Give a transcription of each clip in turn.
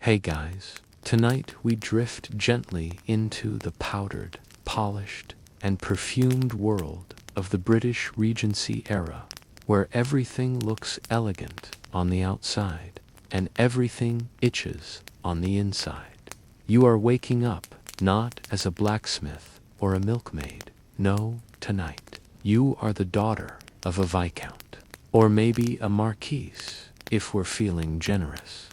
Hey guys, tonight we drift gently into the powdered, polished, and perfumed world of the British Regency era, where everything looks elegant on the outside and everything itches on the inside. You are waking up not as a blacksmith or a milkmaid. No, tonight you are the daughter of a viscount, or maybe a marquise if we're feeling generous.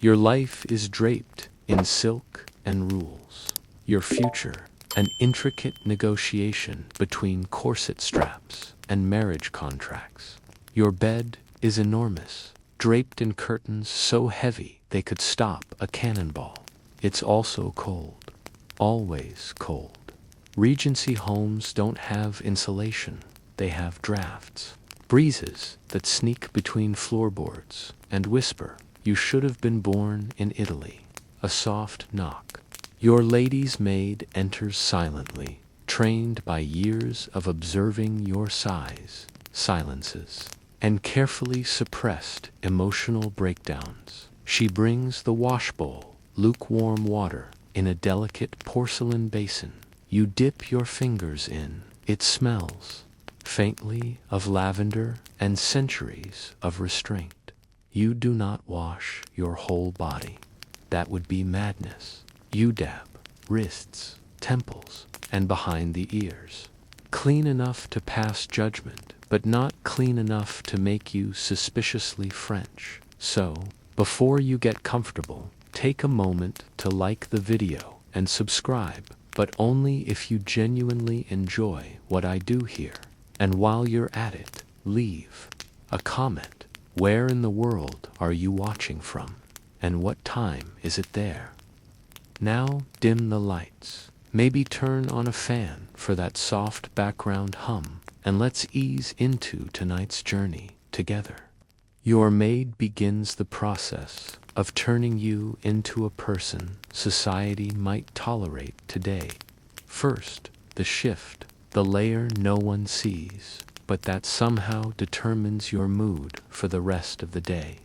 Your life is draped in silk and rules. Your future, an intricate negotiation between corset straps and marriage contracts. Your bed is enormous, draped in curtains so heavy they could stop a cannonball. It's also cold, always cold. Regency homes don't have insulation, they have drafts. Breezes that sneak between floorboards and whisper, "You should have been born in Italy." A soft knock. Your lady's maid enters silently, trained by years of observing your sighs, silences, and carefully suppressed emotional breakdowns. She brings the washbowl, lukewarm water, in a delicate porcelain basin. You dip your fingers in. It smells, faintly, of lavender and centuries of restraint. You do not wash your whole body. That would be madness. You dab wrists, temples, and behind the ears. Clean enough to pass judgment, but not clean enough to make you suspiciously French. So, before you get comfortable, take a moment to like the video and subscribe, but only if you genuinely enjoy what I do here. And while you're at it, leave a comment. Where in the world are you watching from? And what time is it there? Now dim the lights. Maybe turn on a fan for that soft background hum, and let's ease into tonight's journey together. Your maid begins the process of turning you into a person society might tolerate today. First, the shift, the layer no one sees, but that somehow determines your mood for the rest of the day.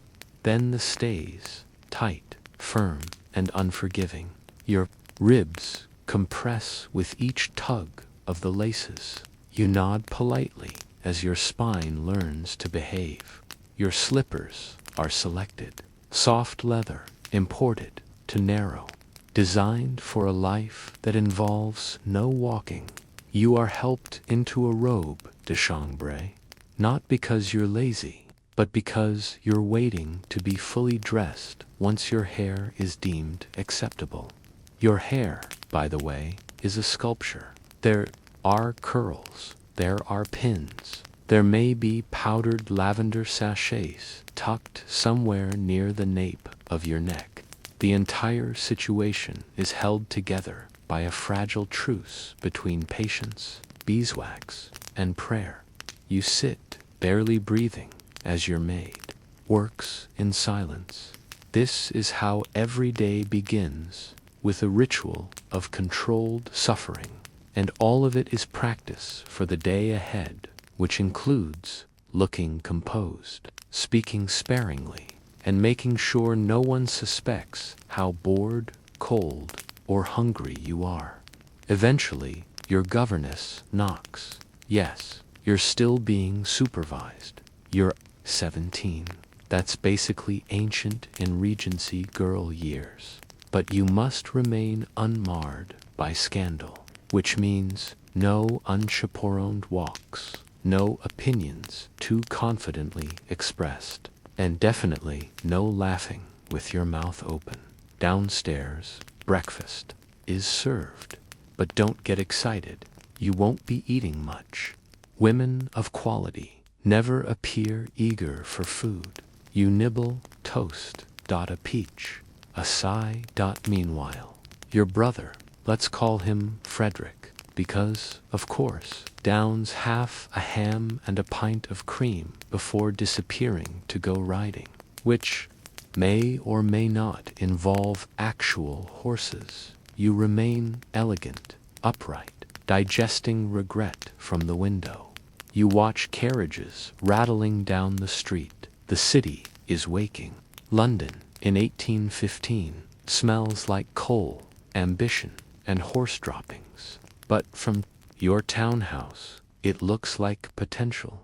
Then the stays, tight, firm, and unforgiving. Your ribs compress with each tug of the laces. You nod politely as your spine learns to behave. Your slippers are selected. Soft leather, imported to narrow. Designed for a life that involves no walking. You are helped into a robe de chambre, not because you're lazy, but because you're waiting to be fully dressed once your hair is deemed acceptable. Your hair, by the way, is a sculpture. There are curls, there are pins, there may be powdered lavender sachets tucked somewhere near the nape of your neck. The entire situation is held together by a fragile truce between patience, beeswax, and prayer. You sit, barely breathing, as your maid works in silence. This is how every day begins, with a ritual of controlled suffering, and all of it is practice for the day ahead, which includes looking composed, speaking sparingly, and making sure no one suspects how bored, cold, or hungry you are. Eventually, your governess knocks. Yes, you're still being supervised. You're 17. That's basically ancient in Regency girl years. But you must remain unmarred by scandal, which means no unchaperoned walks, no opinions too confidently expressed, and definitely no laughing with your mouth open. Downstairs, breakfast is served, but don't get excited. You won't be eating much. Women of quality never appear eager for food. You nibble toast, a peach, a sigh. Meanwhile, your brother, let's call him Frederick, because, of course, downs half a ham and a pint of cream before disappearing to go riding, which may or may not involve actual horses. You remain elegant, upright, digesting regret from the window. You watch carriages rattling down the street. The city is waking. London in 1815 smells like coal, ambition, and horse droppings. But from your townhouse, it looks like potential.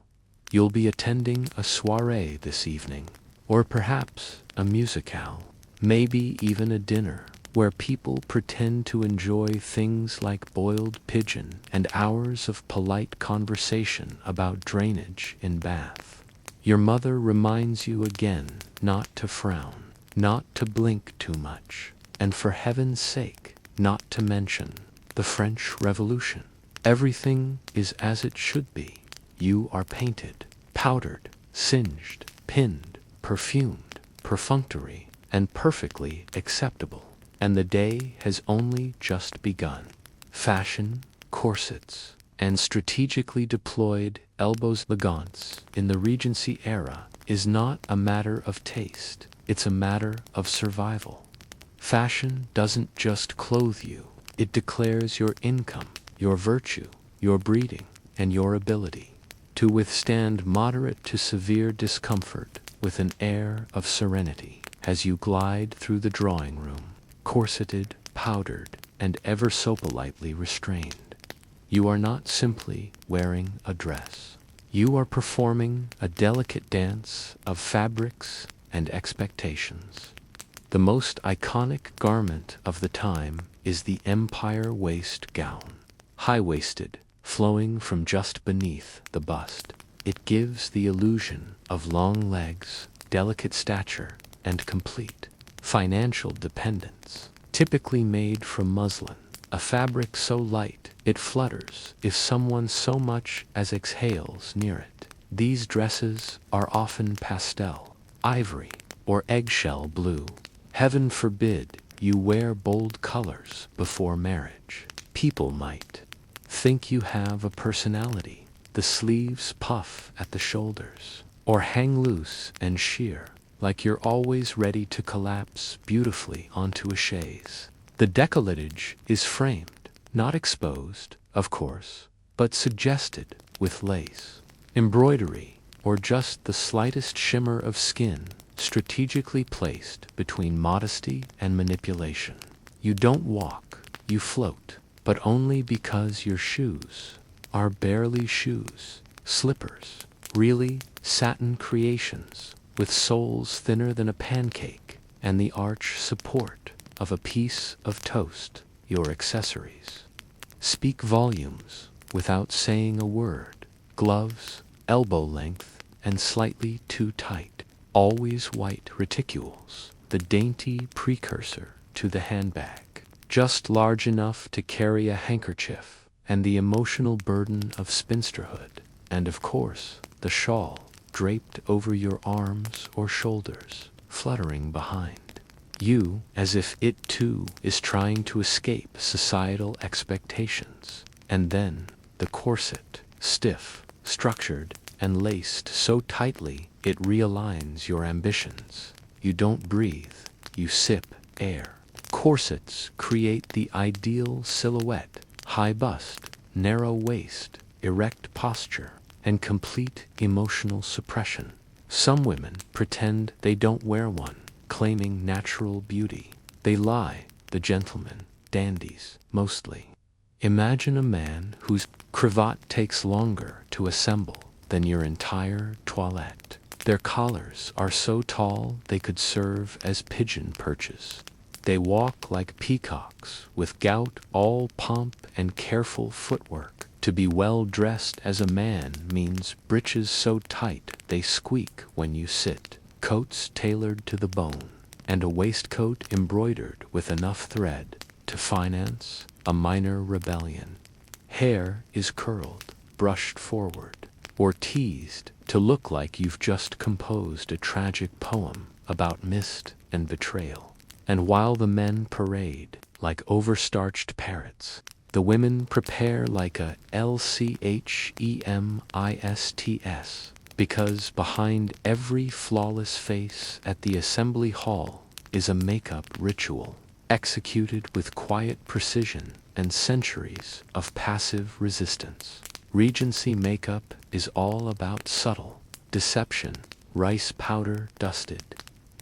You'll be attending a soiree this evening, or perhaps a musicale, maybe even a dinner, where people pretend to enjoy things like boiled pigeon and hours of polite conversation about drainage in Bath. Your mother reminds you again not to frown, not to blink too much, and for heaven's sake, not to mention the French Revolution. Everything is as it should be. You are painted, powdered, singed, pinned, perfumed, perfunctory, and perfectly acceptable. And the day has only just begun. Fashion, corsets, and strategically deployed elbows elegance in the Regency era is not a matter of taste, it's a matter of survival. Fashion doesn't just clothe you, it declares your income, your virtue, your breeding, and your ability to withstand moderate to severe discomfort with an air of serenity as you glide through the drawing room, corseted, powdered, and ever so politely restrained. You are not simply wearing a dress. You are performing a delicate dance of fabrics and expectations. The most iconic garment of the time is the Empire waist gown. High-waisted, flowing from just beneath the bust, it gives the illusion of long legs, delicate stature, and complete financial dependence. Typically made from muslin, a fabric so light it flutters if someone so much as exhales near it. These dresses are often pastel, ivory, or eggshell blue. Heaven forbid you wear bold colors before marriage. People might think you have a personality. The sleeves puff at the shoulders, or hang loose and sheer, like you're always ready to collapse beautifully onto a chaise. The décolletage is framed, not exposed, of course, but suggested with lace, embroidery, or just the slightest shimmer of skin strategically placed between modesty and manipulation. You don't walk, you float, but only because your shoes are barely shoes, slippers, really satin creations with soles thinner than a pancake and the arch support of a piece of toast. Your accessories speak volumes without saying a word. Gloves, elbow length, and slightly too tight. Always white reticules, the dainty precursor to the handbag, just large enough to carry a handkerchief and the emotional burden of spinsterhood, and of course, the shawl draped over your arms or shoulders, fluttering behind you as if it too is trying to escape societal expectations. And then the corset, stiff, structured, and laced so tightly it realigns your ambitions. You don't breathe, you sip air. Corsets create the ideal silhouette: high bust, narrow waist, erect posture, and complete emotional suppression. Some women pretend they don't wear one, claiming natural beauty. They lie, the gentlemen, dandies, mostly. Imagine a man whose cravat takes longer to assemble than your entire toilette. Their collars are so tall they could serve as pigeon perches. They walk like peacocks, with gout all pomp and careful footwork. To be well dressed as a man means breeches so tight they squeak when you sit, coats tailored to the bone, and a waistcoat embroidered with enough thread to finance a minor rebellion. Hair is curled, brushed forward, or teased to look like you've just composed a tragic poem about mist and betrayal. And while the men parade like overstarched parrots, the women prepare like a LCHEMISTS, because behind every flawless face at the assembly hall is a makeup ritual, executed with quiet precision and centuries of passive resistance. Regency makeup is all about subtle deception, rice powder dusted,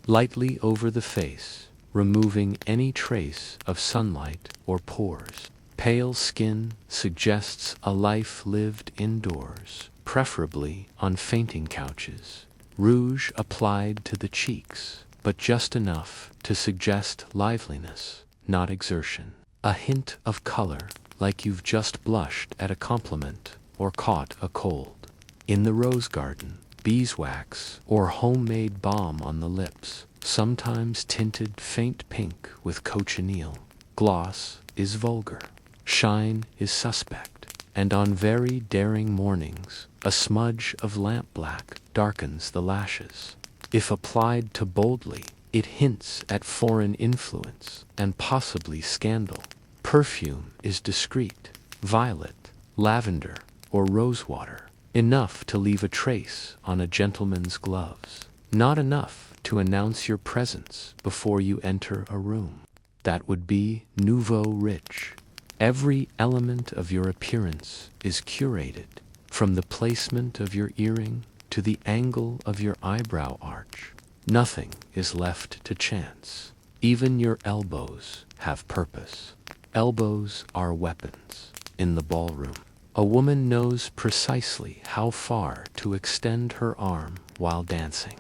lightly over the face, removing any trace of sunlight or pores. Pale skin suggests a life lived indoors, preferably on fainting couches. Rouge applied to the cheeks, but just enough to suggest liveliness, not exertion. A hint of color, like you've just blushed at a compliment or caught a cold. In the rose garden, beeswax or homemade balm on the lips, sometimes tinted faint pink with cochineal. Gloss is vulgar. Shine is suspect. And on very daring mornings, a smudge of lampblack darkens the lashes. If applied too boldly, it hints at foreign influence and possibly scandal. Perfume is discreet. Violet, lavender, or rosewater. Enough to leave a trace on a gentleman's gloves. Not enough to announce your presence before you enter a room. That would be nouveau riche. Every element of your appearance is curated, from the placement of your earring to the angle of your eyebrow arch. Nothing is left to chance. Even your elbows have purpose. Elbows are weapons in the ballroom. A woman knows precisely how far to extend her arm while dancing,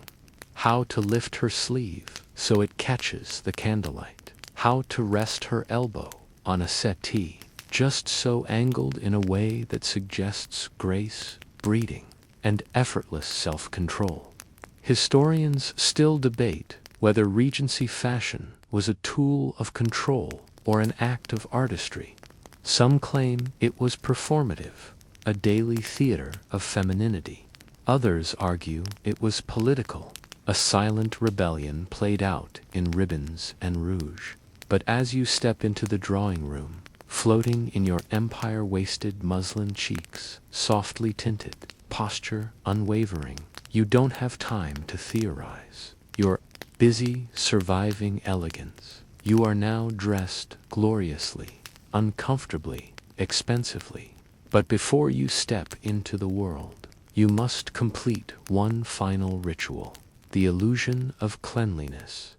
how to lift her sleeve so it catches the candlelight, how to rest her elbow on a settee, just so angled in a way that suggests grace, breeding, and effortless self-control. Historians still debate whether Regency fashion was a tool of control or an act of artistry. Some claim it was performative, a daily theater of femininity. Others argue it was political, a silent rebellion played out in ribbons and rouge. But as you step into the drawing room, floating in your empire-waisted muslin cheeks, softly tinted, posture unwavering, you don't have time to theorize. You're busy surviving elegance. You are now dressed gloriously, uncomfortably, expensively. But before you step into the world, you must complete one final ritual, the illusion of cleanliness.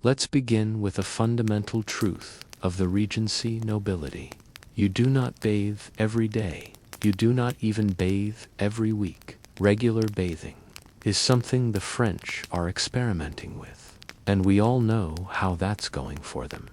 Let's begin with a fundamental truth of the Regency nobility. You do not bathe every day. You do not even bathe every week. Regular bathing is something the French are experimenting with, and we all know how that's going for them.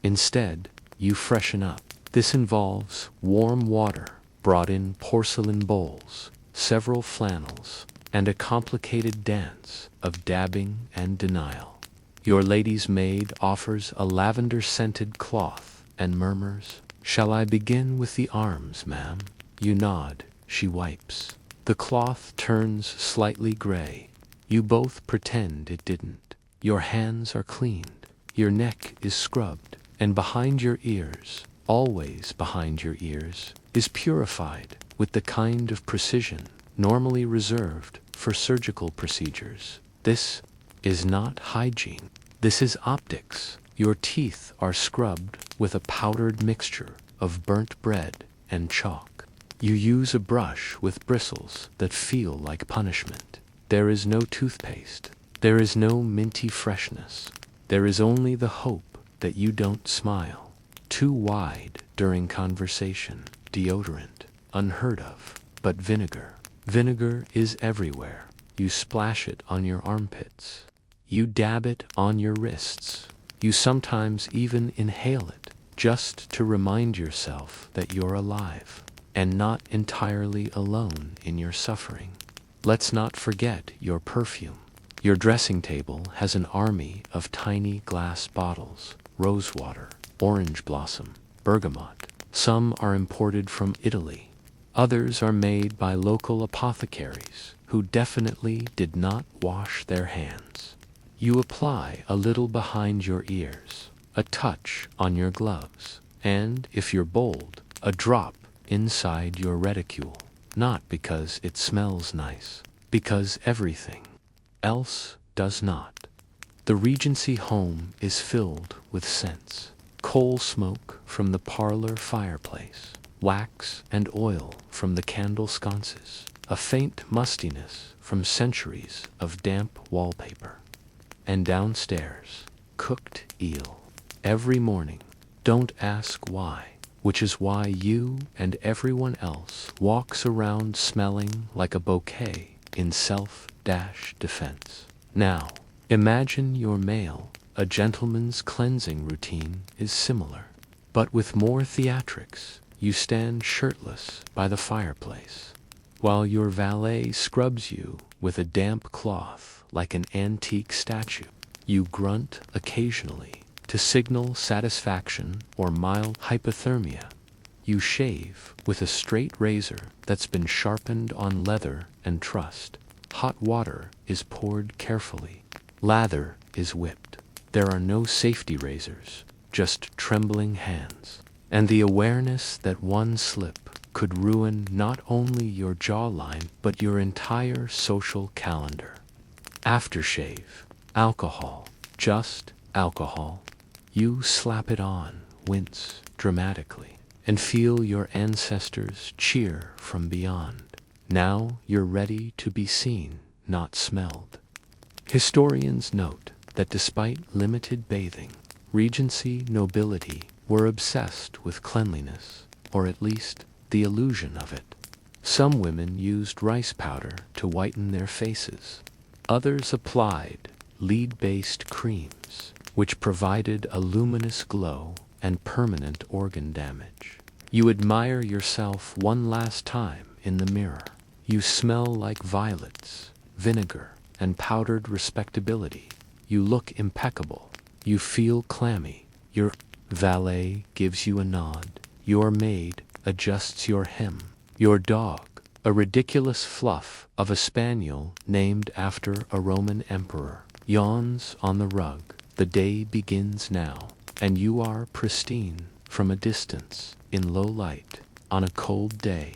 Instead, you freshen up. This involves warm water, brought in porcelain bowls, several flannels, and a complicated dance of dabbing and denial. Your lady's maid offers a lavender-scented cloth and murmurs, "Shall I begin with the arms, ma'am?" You nod. She wipes. The cloth turns slightly gray. You both pretend it didn't. Your hands are cleaned. Your neck is scrubbed. And behind your ears, always behind your ears, is purified with the kind of precision normally reserved for surgical procedures. This is not hygiene. This is optics. Your teeth are scrubbed with a powdered mixture of burnt bread and chalk. You use a brush with bristles that feel like punishment. There is no toothpaste. There is no minty freshness. There is only the hope that you don't smile too wide during conversation. Deodorant, unheard of, but vinegar. Vinegar is everywhere. You splash it on your armpits. You dab it on your wrists. You sometimes even inhale it, just to remind yourself that you're alive, and not entirely alone in your suffering. Let's not forget your perfume. Your dressing table has an army of tiny glass bottles, rosewater, orange blossom, bergamot. Some are imported from Italy. Others are made by local apothecaries who definitely did not wash their hands. You apply a little behind your ears, a touch on your gloves, and, if you're bold, a drop inside your reticule. Not because it smells nice, because everything else does not. The Regency home is filled with scents. Coal smoke from the parlor fireplace, wax and oil from the candle sconces, a faint mustiness from centuries of damp wallpaper. and downstairs, cooked eel. Every morning. Don't ask why. Which is why you and everyone else walks around smelling like a bouquet in self-defense. Now, imagine your male. A gentleman's cleansing routine is similar, but with more theatrics. You stand shirtless by the fireplace, while your valet scrubs you with a damp cloth like an antique statue. You grunt occasionally to signal satisfaction or mild hypothermia. You shave with a straight razor that's been sharpened on leather and trust. Hot water is poured carefully. Lather is whipped. There are no safety razors, just trembling hands, and the awareness that one slip could ruin not only your jawline but your entire social calendar. Aftershave. Alcohol. Just alcohol. You slap it on, wince dramatically, and feel your ancestors cheer from beyond. Now you're ready to be seen, not smelled. Historians note that despite limited bathing, Regency nobility were obsessed with cleanliness, or at least the illusion of it. Some women used rice powder to whiten their faces. Others applied lead-based creams, which provided a luminous glow and permanent organ damage. You admire yourself one last time in the mirror. You smell like violets, vinegar, and powdered respectability. You look impeccable. You feel clammy. Your valet gives you a nod. Your maid adjusts your hem. Your dog, a ridiculous fluff of a spaniel named after a Roman emperor, yawns on the rug. The day begins now, and you are pristine from a distance, in low light, on a cold day.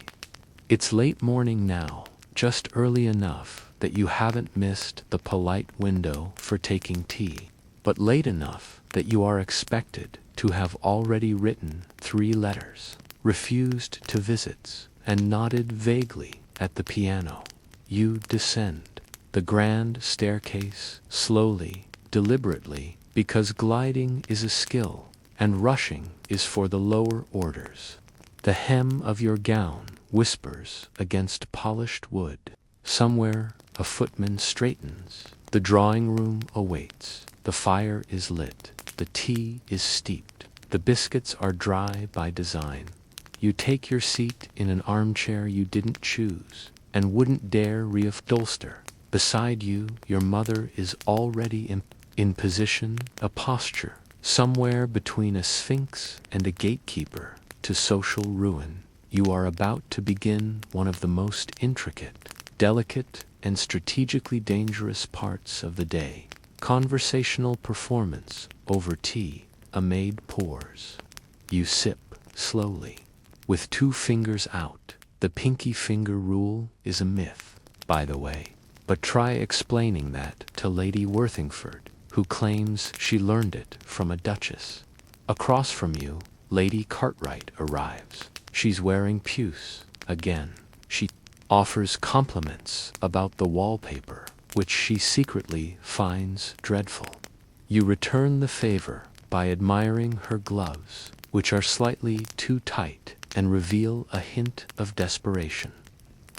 It's late morning now, just early enough that you haven't missed the polite window for taking tea, but late enough that you are expected to have already written 3 letters, refused to visits, and nodded vaguely at the piano. You descend the grand staircase slowly, deliberately, because gliding is a skill and rushing is for the lower orders. The hem of your gown whispers against polished wood. Somewhere a footman straightens. The drawing room awaits. The fire is lit. The tea is steeped. The biscuits are dry by design. You take your seat in an armchair you didn't choose and wouldn't dare reupholster. Beside you, your mother is already in position, a posture, somewhere between a sphinx and a gatekeeper to social ruin. You are about to begin one of the most intricate, delicate, and strategically dangerous parts of the day. Conversational performance over tea. A maid pours. You sip slowly, with 2 fingers out. The pinky finger rule is a myth, by the way, but try explaining that to Lady Worthingford, who claims she learned it from a duchess. Across from you, Lady Cartwright arrives. She's wearing puce again. She offers compliments about the wallpaper, which she secretly finds dreadful. You return the favor by admiring her gloves, which are slightly too tight and reveal a hint of desperation.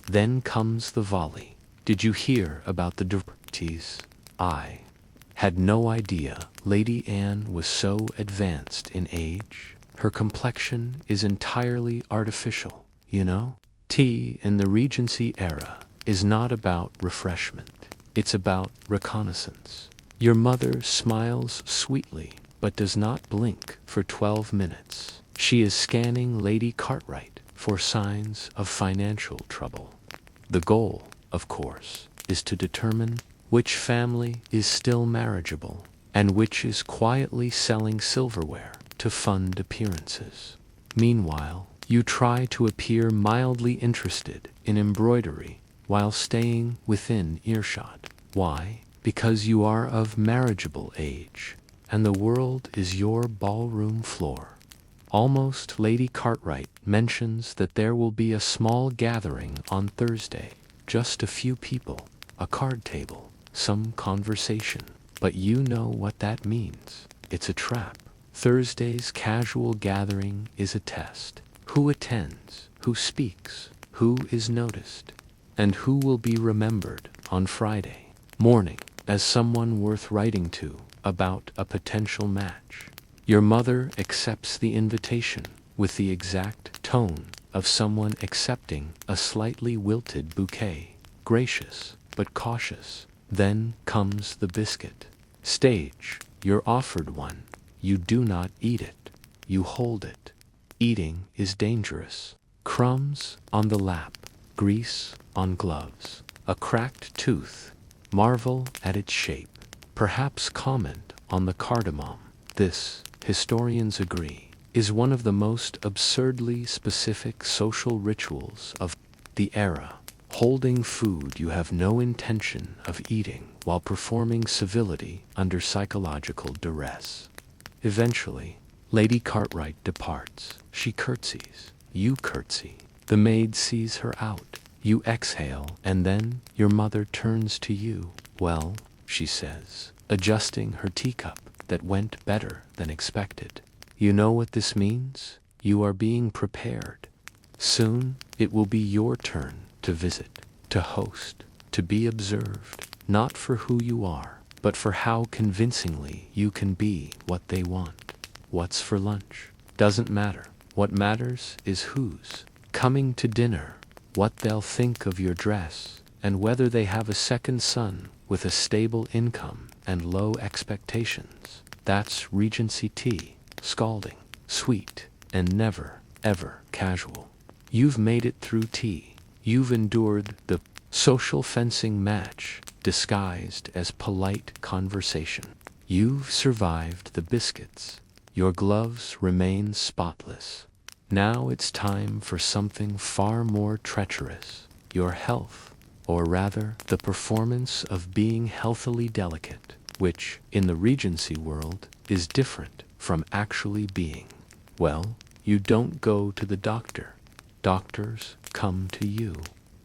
Then comes the volley. Did you hear about the Derbites? I had no idea Lady Anne was so advanced in age. Her complexion is entirely artificial, you know? Tea in the Regency era is not about refreshment. It's about reconnaissance. Your mother smiles sweetly, but does not blink for 12 minutes. She is scanning Lady Cartwright for signs of financial trouble. The goal, of course, is to determine which family is still marriageable and which is quietly selling silverware to fund appearances. Meanwhile, you try to appear mildly interested in embroidery while staying within earshot. Why? Because you are of marriageable age, and the world is your ballroom floor. Almost Lady Cartwright mentions that there will be a small gathering on Thursday. Just a few people, a card table, some conversation. but you know what that means. It's a trap. Thursday's casual gathering is a test. Who attends? Who speaks? Who is noticed? And who will be remembered on Friday morning as someone worth writing to about a potential match? Your mother accepts the invitation with the exact tone of someone accepting a slightly wilted bouquet, gracious but cautious. Then comes the biscuit. Stage, you're offered one. You do not eat it. You hold it. Eating is dangerous. Crumbs on the lap, grease on gloves, a cracked tooth. Marvel at its shape. Perhaps comment on the cardamom. This, historians agree, is one of the most absurdly specific social rituals of the era. Holding food you have no intention of eating while performing civility under psychological duress. Eventually, Lady Cartwright departs. She curtsies. You curtsy. The maid sees her out. You exhale, and then your mother turns to you. Well, she says, adjusting her teacup that went better than expected. You know what this means? You are being prepared. Soon, it will be your turn to visit, to host, to be observed, not for who you are, but for how convincingly you can be what they want. What's for lunch? Doesn't matter. What matters is who's coming to dinner, what they'll think of your dress, and whether they have a second son with a stable income and low expectations. That's Regency tea, scalding, sweet, and never, ever casual. You've made it through tea. You've endured the social fencing match disguised as polite conversation. You've survived the biscuits. Your gloves remain spotless. Now it's time for something far more treacherous. Your health, or rather the performance of being healthily delicate, which, in the Regency world, is different from actually being. Well, you don't go to the doctor. Doctors come to you.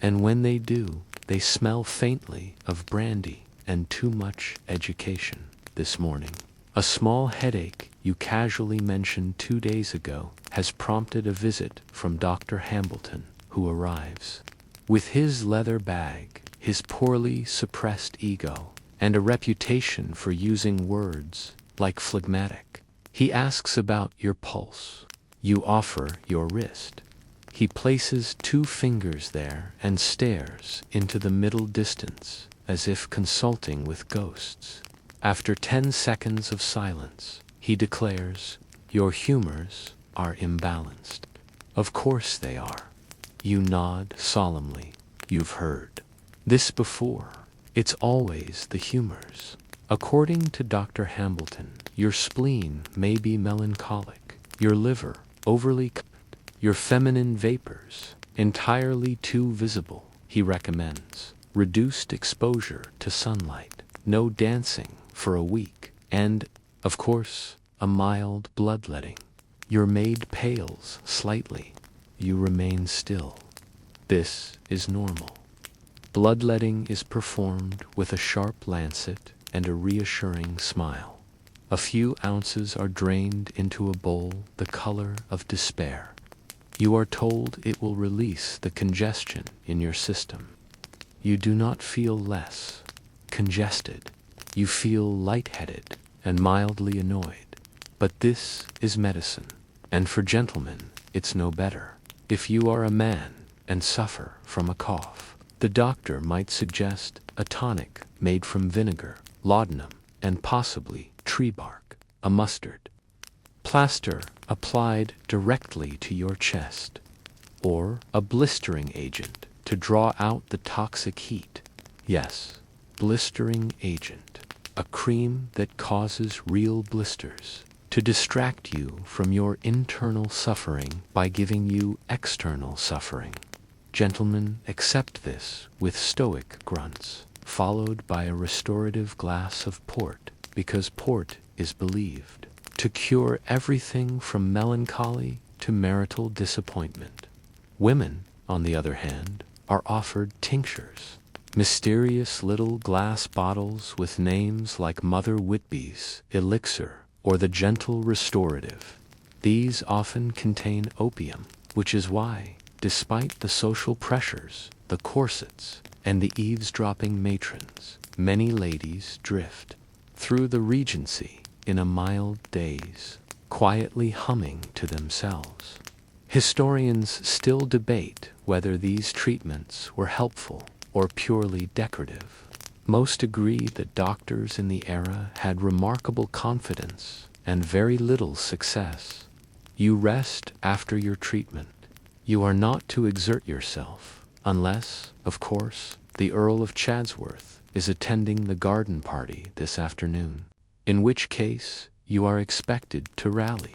And when they do, they smell faintly of brandy and too much education. This morning, a small headache you casually mentioned 2 days ago has prompted a visit from Dr. Hambleton, who arrives. With his leather bag, his poorly suppressed ego, and a reputation for using words like phlegmatic, he asks about your pulse. You offer your wrist. He places 2 fingers there and stares into the middle distance as if consulting with ghosts. After 10 seconds of silence, he declares, your humors are imbalanced. Of course they are. You nod solemnly. You've heard this before. It's always the humors. According to Dr. Hambleton, your spleen may be melancholic, your liver overly your feminine vapors entirely too visible. He recommends reduced exposure to sunlight, no dancing for a week, and, of course, a mild bloodletting. Your maid pales slightly. You remain still. This is normal. Bloodletting is performed with a sharp lancet and a reassuring smile. A few ounces are drained into a bowl the color of despair. You are told it will release the congestion in your system. You do not feel less congested. You feel lightheaded and mildly annoyed. But this is medicine, and for gentlemen, it's no better. If you are a man and suffer from a cough, the doctor might suggest a tonic made from vinegar, laudanum, and possibly tree bark, a mustard plaster applied directly to your chest, or a blistering agent to draw out the toxic heat. Yes, blistering agent, a cream that causes real blisters, to distract you from your internal suffering by giving you external suffering. Gentlemen accept this with stoic grunts, followed by a restorative glass of port, because port is believed to cure everything from melancholy to marital disappointment. Women, on the other hand, are offered tinctures. Mysterious little glass bottles with names like Mother Whitby's Elixir or the Gentle Restorative. These often contain opium, which is why, despite the social pressures, the corsets, and the eavesdropping matrons, many ladies drift through the Regency in a mild daze, quietly humming to themselves. Historians still debate whether these treatments were helpful or purely decorative. Most agree that doctors in the era had remarkable confidence and very little success. You rest after your treatment. You are not to exert yourself, unless, of course, the Earl of Chadsworth is attending the garden party this afternoon, in which case you are expected to rally.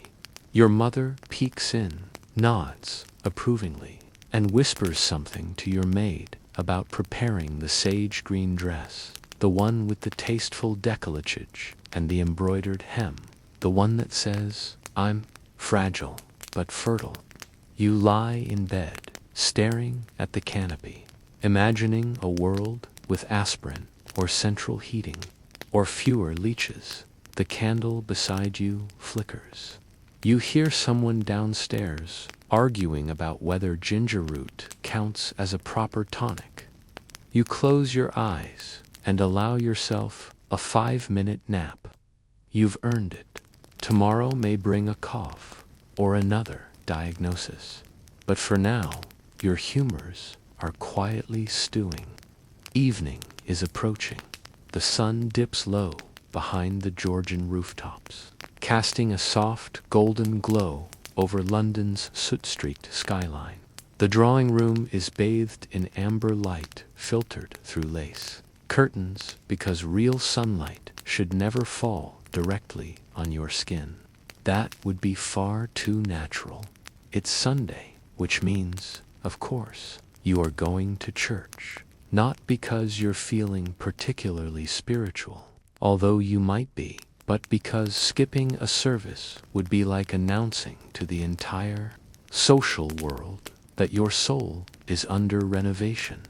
Your mother peeks in, nods approvingly, and whispers something to your maid about preparing the sage green dress, the one with the tasteful décolletage and the embroidered hem, the one that says, "I'm fragile but fertile." You lie in bed, staring at the canopy, imagining a world with aspirin or central heating, or fewer leeches. The candle beside you flickers. You hear someone downstairs arguing about whether ginger root counts as a proper tonic. You close your eyes and allow yourself a 5-minute nap. You've earned it. Tomorrow may bring a cough or another diagnosis, but for now, your humors are quietly stewing. Evening is approaching. The sun dips low behind the Georgian rooftops, casting a soft golden glow over London's Soot Street skyline. The drawing room is bathed in amber light filtered through lace curtains because real sunlight should never fall directly on your skin. That would be far too natural. It's Sunday, which means, of course, you are going to church. Not because you're feeling particularly spiritual, although you might be, but because skipping a service would be like announcing to the entire social world that your soul is under renovation.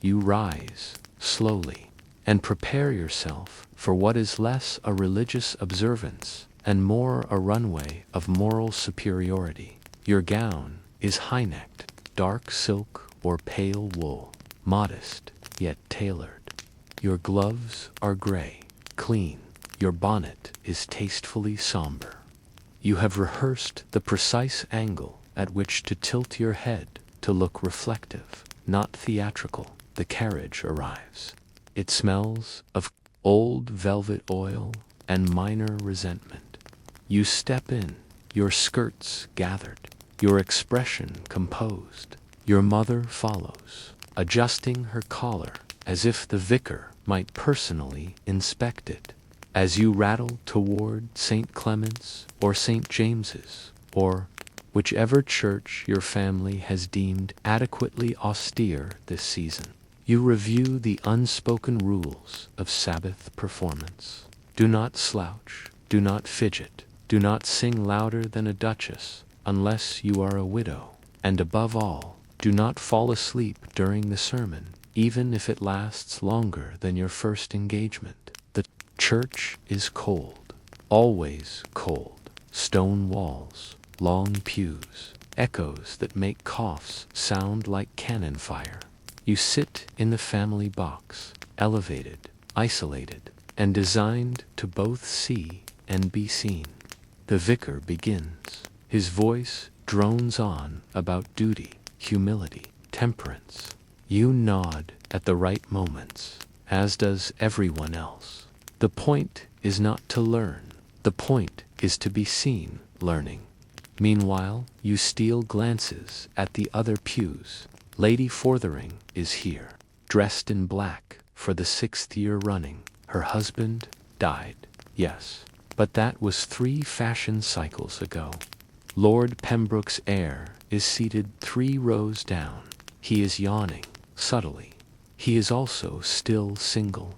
You rise slowly and prepare yourself for what is less a religious observance and more a runway of moral superiority. Your gown is high-necked, dark silk or pale wool, modest yet tailored. Your gloves are gray, clean. Your bonnet is tastefully somber. You have rehearsed the precise angle at which to tilt your head to look reflective, not theatrical. The carriage arrives. It smells of old velvet oil and minor resentment. You step in, your skirts gathered, your expression composed. Your mother follows, adjusting her collar as if the vicar might personally inspect it. As you rattle toward St. Clement's or St. James's, or whichever church your family has deemed adequately austere this season, you review the unspoken rules of Sabbath performance. Do not slouch, do not fidget, do not sing louder than a duchess unless you are a widow, and above all, do not fall asleep during the sermon, even if it lasts longer than your first engagement. The church is cold, always cold. Stone walls, long pews, echoes that make coughs sound like cannon fire. You sit in the family box, elevated, isolated, and designed to both see and be seen. The vicar begins. His voice drones on about duty, humility, temperance. You nod at the right moments, as does everyone else. The point is not to learn. The point is to be seen learning. Meanwhile, you steal glances at the other pews. Lady Forthering is here, dressed in black for the 6th year running. Her husband died, yes, but that was 3 fashion cycles ago. Lord Pembroke's heir is seated 3 rows down. He is yawning, subtly. He is also still single.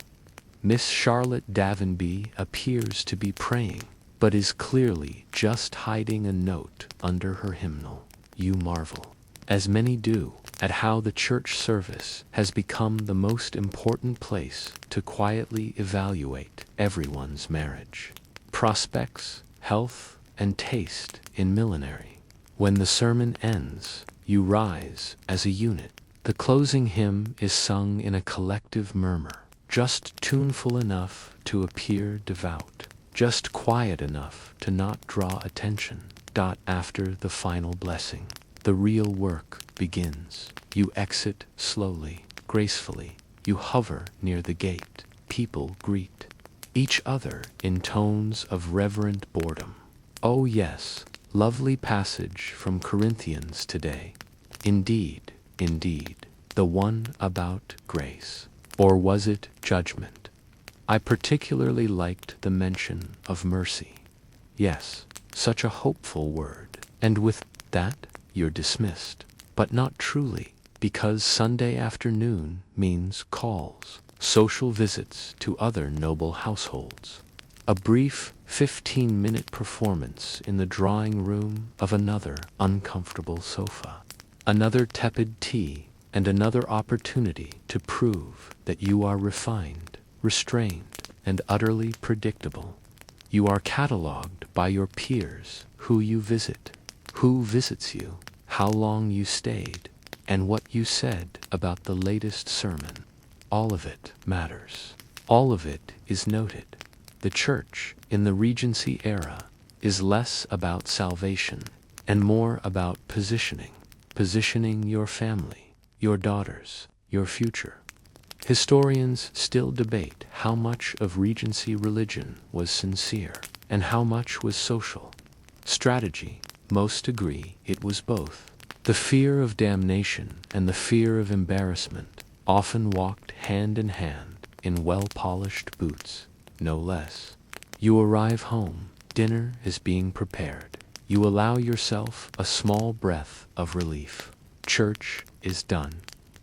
Miss Charlotte Davenby appears to be praying, but is clearly just hiding a note under her hymnal. You marvel. as many do, at how the church service has become the most important place to quietly evaluate everyone's marriage, prospects, health, and taste in millinery. When the sermon ends, you rise as a unit. The closing hymn is sung in a collective murmur, just tuneful enough to appear devout, just quiet enough to not draw attention. After the final blessing, the real work begins. You exit slowly, gracefully. You hover near the gate. People greet each other in tones of reverent boredom. Oh yes, lovely passage from Corinthians today. Indeed, indeed, the one about grace. Or was it judgment? I particularly liked the mention of mercy. Yes, such a hopeful word. And with that, you're dismissed. But not truly, because Sunday afternoon means calls, social visits to other noble households. A brief 15-minute performance in the drawing room of another uncomfortable sofa. Another tepid tea, and another opportunity to prove that you are refined, restrained, and utterly predictable. You are catalogued by your peers, who you visit, who visits you, how long you stayed, and what you said about the latest sermon. All of it matters. All of it is noted. The church, in the Regency era, is less about salvation and more about positioning your family, your daughters, your future. Historians still debate how much of Regency religion was sincere and how much was social. Strategy, most agree it was both. The fear of damnation and the fear of embarrassment often walked hand in hand in well-polished boots, no less. You arrive home, dinner is being prepared. You allow yourself a small breath of relief. Church is done.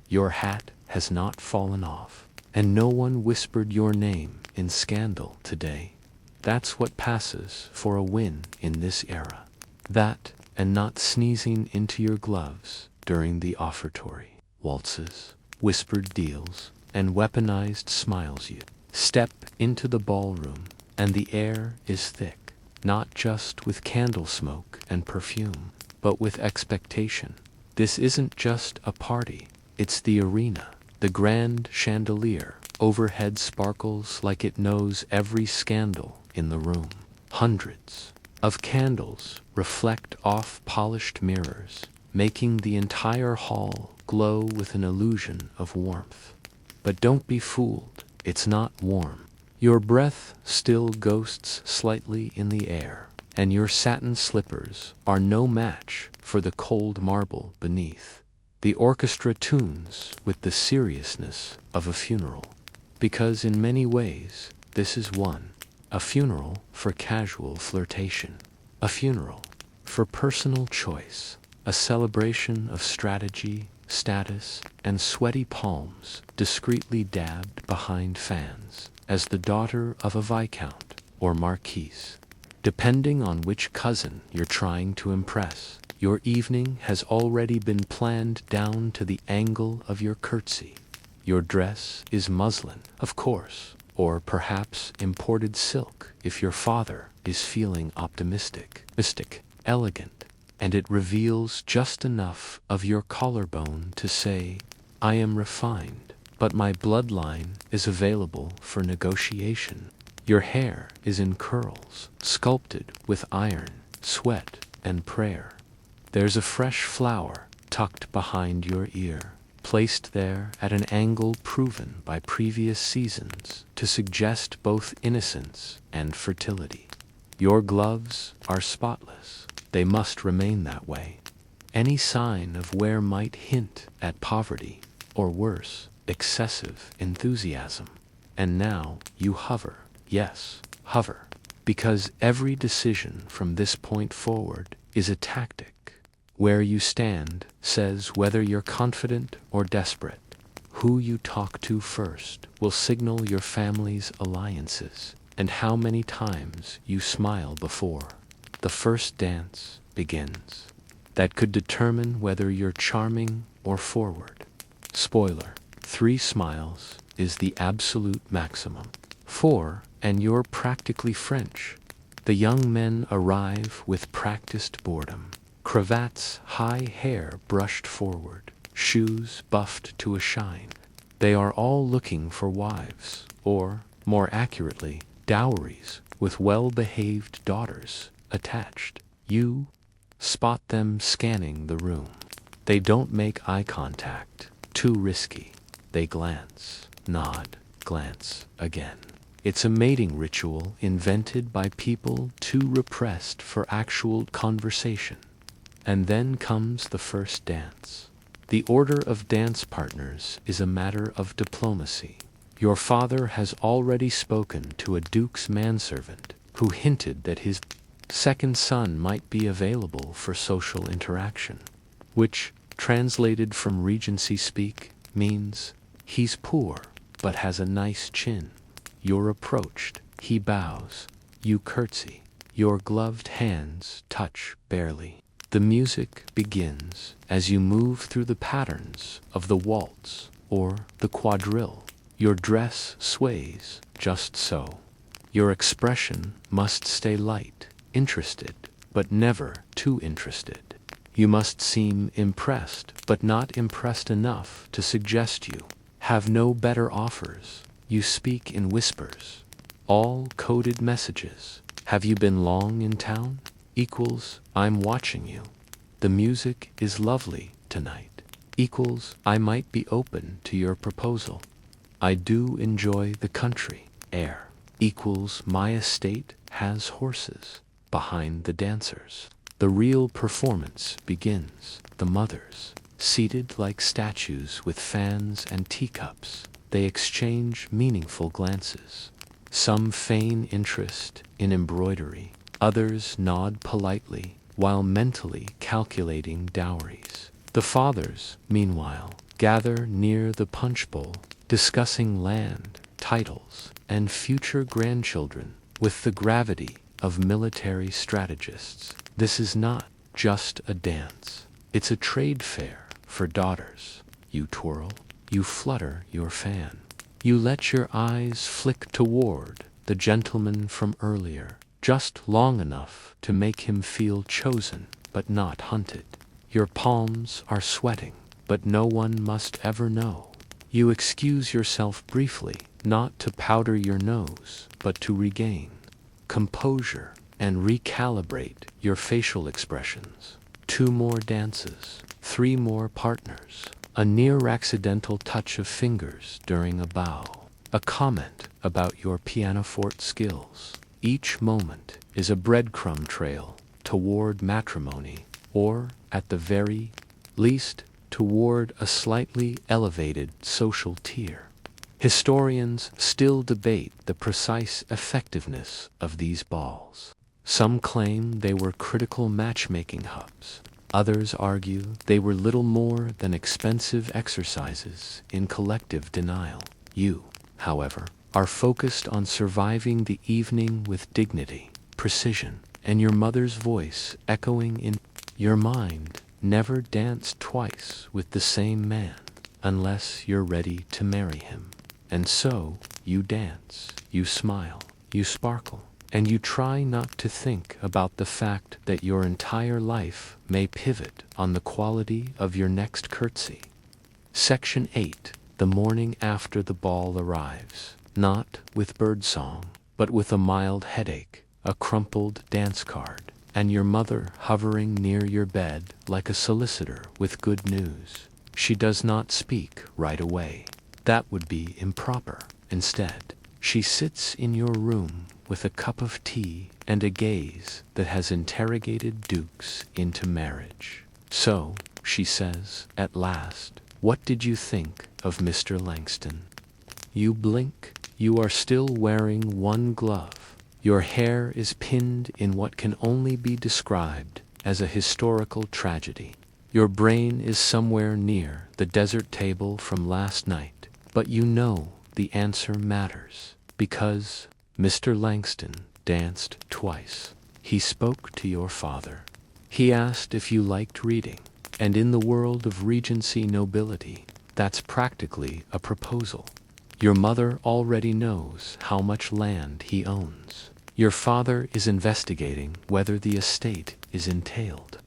Your hat has not fallen off, and no one whispered your name in scandal today. That's what passes for a win in this era. That, and not sneezing into your gloves during the offertory. Waltzes, whispered deals, and weaponized smiles. You step into the ballroom, and the air is thick, not just with candle smoke and perfume, but with expectation. This isn't just a party, it's the arena. The grand chandelier overhead sparkles like it knows every scandal in the room. Hundreds of candles reflect off polished mirrors, making the entire hall glow with an illusion of warmth. But don't be fooled, it's not warm. Your breath still ghosts slightly in the air, and your satin slippers are no match for the cold marble beneath. The orchestra tunes with the seriousness of a funeral, because in many ways this is a funeral for casual flirtation, a funeral for personal choice, a celebration of strategy, status, and sweaty palms discreetly dabbed behind fans as the daughter of a viscount or marquise. Depending on which cousin you're trying to impress, your evening has already been planned down to the angle of your curtsy. Your dress is muslin, of course, or perhaps imported silk if your father is feeling optimistic, elegant, and it reveals just enough of your collarbone to say, I am refined, but my bloodline is available for negotiation. Your hair is in curls, sculpted with iron, sweat, and prayer. There's a fresh flower tucked behind your ear, placed there at an angle proven by previous seasons to suggest both innocence and fertility. Your gloves are spotless. They must remain that way. Any sign of wear might hint at poverty, or worse, excessive enthusiasm. And now you hover. Yes, hover. Because every decision from this point forward is a tactic. Where you stand says whether you're confident or desperate. Who you talk to first will signal your family's alliances and how many times you smile before the first dance begins. that could determine whether you're charming or forward. Spoiler: 3 smiles is the absolute maximum. 4, and you're practically French. The young men arrive with practiced boredom. Cravats, high hair brushed forward, shoes buffed to a shine. They are all looking for wives, or, more accurately, dowries, with well-behaved daughters attached. You spot them scanning the room. They don't make eye contact. Too risky. They glance, nod, glance again. It's a mating ritual invented by people too repressed for actual conversation. And then comes the first dance. The order of dance partners is a matter of diplomacy. Your father has already spoken to a duke's manservant who hinted that his second son might be available for social interaction, which, translated from Regency speak, means he's poor but has a nice chin. You're approached, he bows, you curtsy, your gloved hands touch barely. The music begins as you move through the patterns of the waltz or the quadrille. Your dress sways just so. Your expression must stay light, interested, but never too interested. You must seem impressed, but not impressed enough to suggest you have no better offers. You speak in whispers, all coded messages. Have you been long in town? Equals, I'm watching you. The music is lovely tonight. Equals, I might be open to your proposal. I do enjoy the country air. Equals, my estate has horses behind the dancers. The real performance begins. The mothers, seated like statues with fans and teacups, they exchange meaningful glances. Some feign interest in embroidery, others nod politely while mentally calculating dowries. The fathers, meanwhile, gather near the punch bowl, discussing land, titles, and future grandchildren with the gravity of military strategists. This is not just a dance. It's a trade fair for daughters. You twirl, you flutter your fan. You let your eyes flick toward the gentleman from earlier, just long enough to make him feel chosen but not hunted. Your palms are sweating, but no one must ever know. You excuse yourself briefly, not to powder your nose, but to regain composure and recalibrate your facial expressions. 2 more dances, 3 more partners, a near-accidental touch of fingers during a bow, a comment about your pianoforte skills. Each moment is a breadcrumb trail toward matrimony, or, at the very least, toward a slightly elevated social tier. Historians still debate the precise effectiveness of these balls. Some claim they were critical matchmaking hubs. Others argue they were little more than expensive exercises in collective denial. You, however, are focused on surviving the evening with dignity, precision, and your mother's voice echoing in your mind. Never dance twice with the same man unless you're ready to marry him. And so, you dance, you smile, you sparkle, and you try not to think about the fact that your entire life may pivot on the quality of your next curtsy. Section 8. The morning after the ball arrives, not with birdsong, but with a mild headache, a crumpled dance card, and your mother hovering near your bed like a solicitor with good news. She does not speak right away. That would be improper. Instead, she sits in your room with a cup of tea and a gaze that has interrogated dukes into marriage. So, she says, at last, what did you think of Mr. Langston? You blink. You are still wearing one glove. Your hair is pinned in what can only be described as a historical tragedy. Your brain is somewhere near the desert table from last night, but you know the answer matters, because Mr. Langston danced twice. He spoke to your father. He asked if you liked reading, and in the world of Regency nobility, that's practically a proposal. Your mother already knows how much land he owns. Your father is investigating whether the estate is entailed.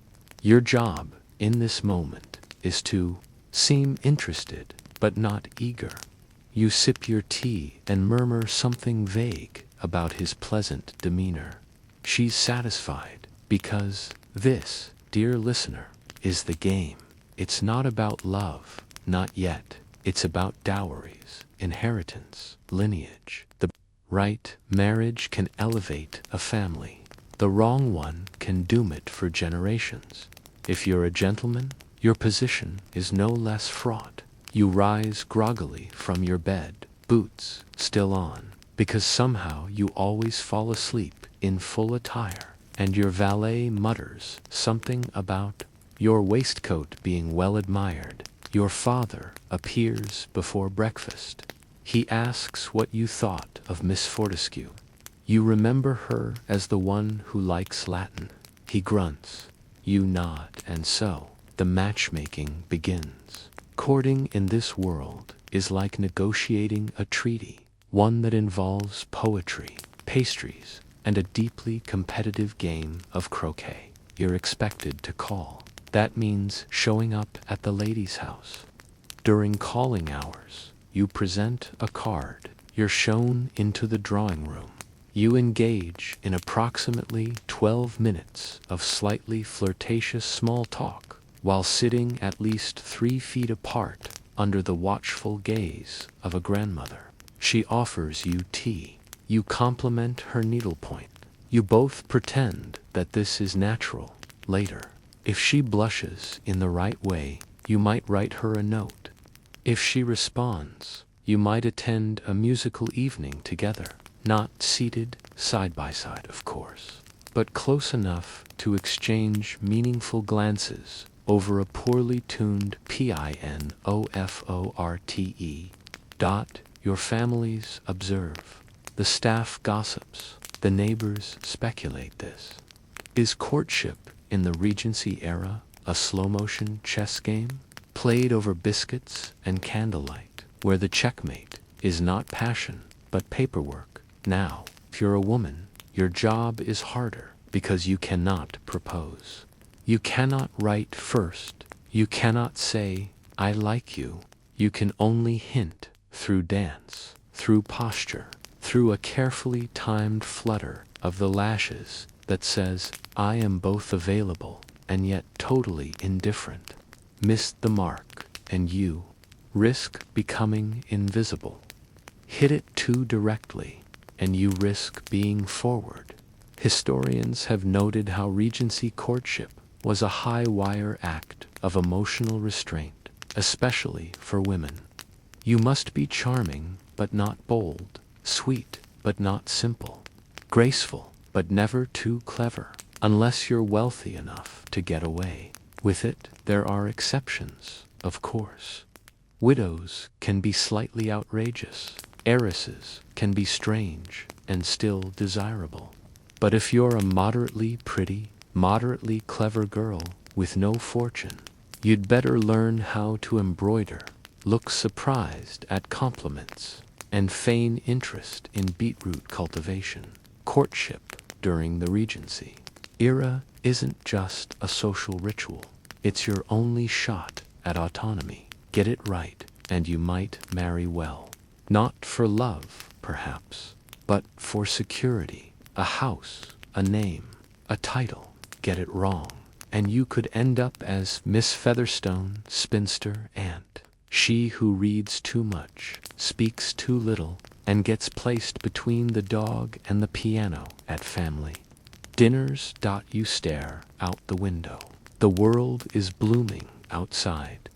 Your job, in this moment, is to seem interested, but not eager. You sip your tea and murmur something vague about his pleasant demeanor. She's satisfied, because this, dear listener, is the game. It's not about love, not yet. It's about dowries, inheritance, lineage. The right marriage can elevate a family. The wrong one can doom it for generations. If you're a gentleman, your position is no less fraught. You rise groggily from your bed, boots still on, because somehow you always fall asleep in full attire, and your valet mutters something about your waistcoat being well admired. Your father appears before breakfast. He asks what you thought of Miss Fortescue. You remember her as the one who likes Latin. He grunts. You nod, and so the matchmaking begins. Courting in this world is like negotiating a treaty, one that involves poetry, pastries, and a deeply competitive game of croquet. You're expected to call. That means showing up at the lady's house. During calling hours, you present a card. You're shown into the drawing room. You engage in approximately 12 minutes of slightly flirtatious small talk while sitting at least 3 feet apart under the watchful gaze of a grandmother. She offers you tea. You compliment her needlepoint. You both pretend that this is natural. Later, if she blushes in the right way, you might write her a note. If she responds, you might attend a musical evening together. Not seated side by side, of course, but close enough to exchange meaningful glances over a poorly tuned pinoforte. Your families observe. The staff gossips. The neighbors speculate this. Is courtship in the Regency era a slow-motion chess game, played over biscuits and candlelight, where the checkmate is not passion, but paperwork? Now, if you're a woman, your job is harder because you cannot propose. You cannot write first. You cannot say, I like you. You can only hint through dance, through posture, through a carefully timed flutter of the lashes that says, I am both available and yet totally indifferent. Miss the mark, and you risk becoming invisible. Hit it too directly, and you risk being forward. Historians have noted how Regency courtship was a high-wire act of emotional restraint, especially for women. You must be charming but not bold, sweet but not simple, graceful but never too clever, unless you're wealthy enough to get away with it. There are exceptions, of course. Widows can be slightly outrageous. Heiresses can be strange and still desirable. But if you're a moderately pretty, moderately clever girl with no fortune, you'd better learn how to embroider, look surprised at compliments, and feign interest in beetroot cultivation. Courtship during the Regency era isn't just a social ritual. It's your only shot at autonomy. Get it right, and you might marry well. Not for love, perhaps, but for security, a house, a name, a title. Get it wrong, and you could end up as Miss Featherstone, spinster aunt, she who reads too much, speaks too little, and gets placed between the dog and the piano at family dinners. You stare out the window. The world is blooming outside.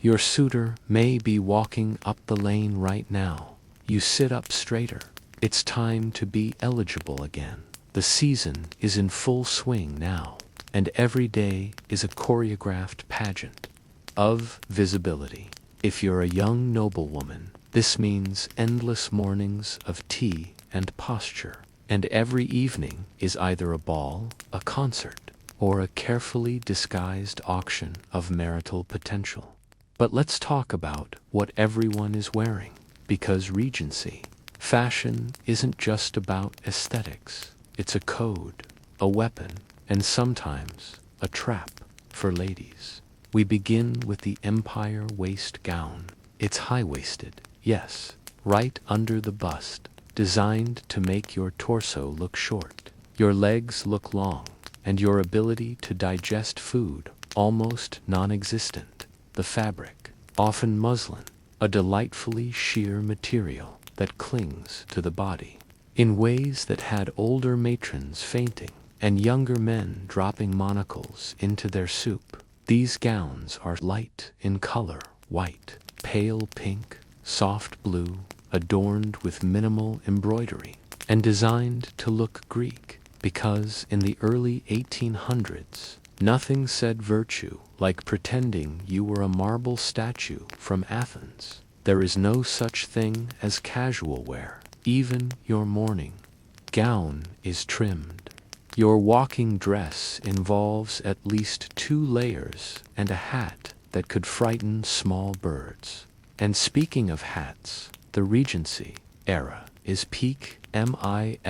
Your suitor may be walking up the lane right now. You sit up straighter. It's time to be eligible again. The season is in full swing now, and every day is a choreographed pageant of visibility. If you're a young noblewoman, this means endless mornings of tea and posture, and every evening is either a ball, a concert, or a carefully disguised auction of marital potential. But let's talk about what everyone is wearing, because Regency fashion isn't just about aesthetics. It's a code, a weapon, and sometimes a trap for ladies. We begin with the Empire waist gown. It's high-waisted, yes, right under the bust, designed to make your torso look short, your legs look long, and your ability to digest food almost non-existent. The fabric, often muslin, a delightfully sheer material that clings to the body in ways that had older matrons fainting and younger men dropping monocles into their soup. These gowns are light in color, white, pale pink, soft blue, adorned with minimal embroidery, and designed to look Greek, because in the early 1800s, nothing said virtue like pretending you were a marble statue from Athens. There is no such thing as casual wear. Even your morning gown is trimmed. Your walking dress involves at least 2 layers and a hat that could frighten small birds. And speaking of hats, the Regency era is peak MILLINERY.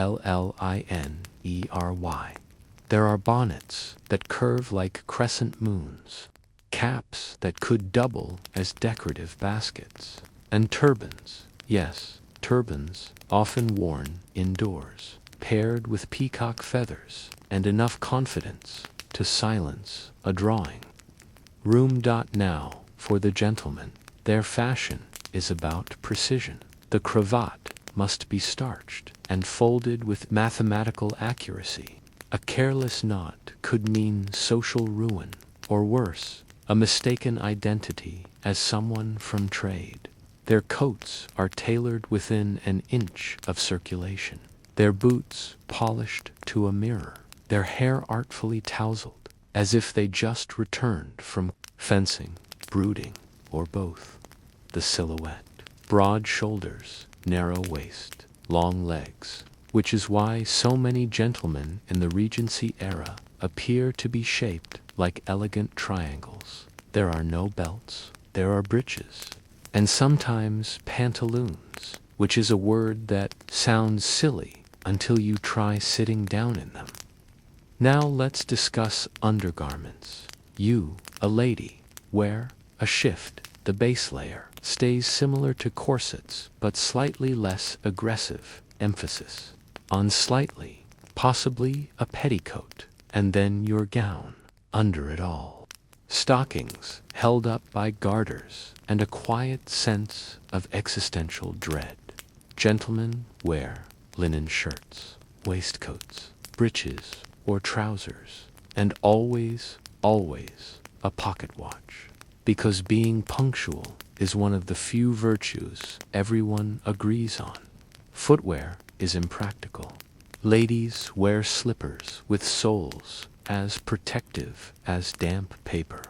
There are bonnets that curve like crescent moons, caps that could double as decorative baskets, and turbans, yes, turbans, often worn indoors, paired with peacock feathers and enough confidence to silence a drawing. Now for the gentlemen. Their fashion is about precision. The cravat must be starched and folded with mathematical accuracy. A careless knot could mean social ruin, or worse, a mistaken identity as someone from trade. Their coats are tailored within an inch of circulation, their boots polished to a mirror, their hair artfully tousled, as if they just returned from fencing, brooding, or both. The silhouette, broad shoulders, narrow waist, long legs, which is why so many gentlemen in the Regency era appear to be shaped like elegant triangles. There are no belts, there are breeches, and sometimes pantaloons, which is a word that sounds silly until you try sitting down in them. Now let's discuss undergarments. You, a lady, wear a shift. The base layer stays similar to corsets, but slightly less aggressive, emphasis on slightly, possibly a petticoat, and then your gown under it all. Stockings held up by garters, and a quiet sense of existential dread. Gentlemen wear linen shirts, waistcoats, breeches, or trousers, and always, always a pocket watch, because being punctual is one of the few virtues everyone agrees on. Footwear is impractical. Ladies wear slippers with soles as protective as damp paper.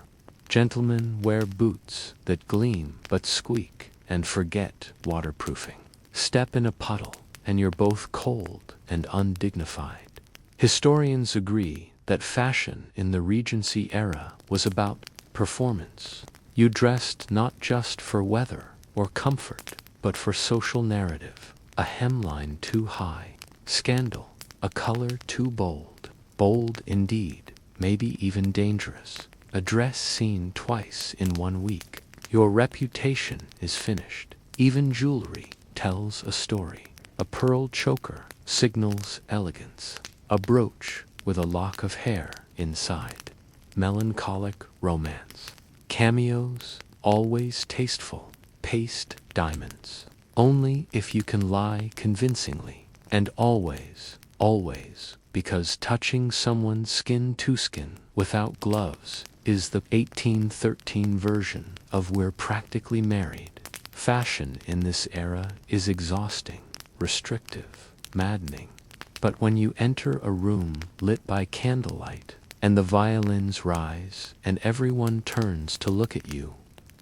Gentlemen wear boots that gleam but squeak and forget waterproofing. Step in a puddle and you're both cold and undignified. Historians agree that fashion in the Regency era was about performance. You dressed not just for weather or comfort, but for social narrative. A hemline too high, scandal, a color too bold, bold indeed, maybe even dangerous, a dress seen twice in 1 week. Your reputation is finished. Even jewelry tells a story. A pearl choker signals elegance. A brooch with a lock of hair inside. Melancholic romance. Cameos, always tasteful. Paste diamonds. Only if you can lie convincingly. And always, always, because touching someone's skin to skin without gloves is the 1813 version of we're practically married. Fashion in this era is exhausting, restrictive, maddening. But when you enter a room lit by candlelight, and the violins rise, and everyone turns to look at you,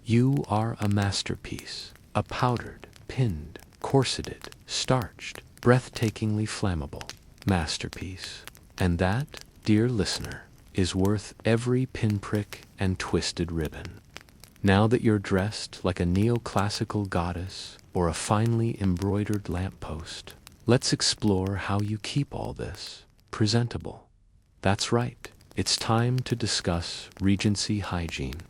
you are a masterpiece, a powdered, pinned, corseted, starched, breathtakingly flammable masterpiece. And that, dear listener, is worth every pinprick and twisted ribbon. Now that you're dressed like a neoclassical goddess or a finely embroidered lamppost, let's explore how you keep all this presentable. That's right, it's time to discuss Regency hygiene,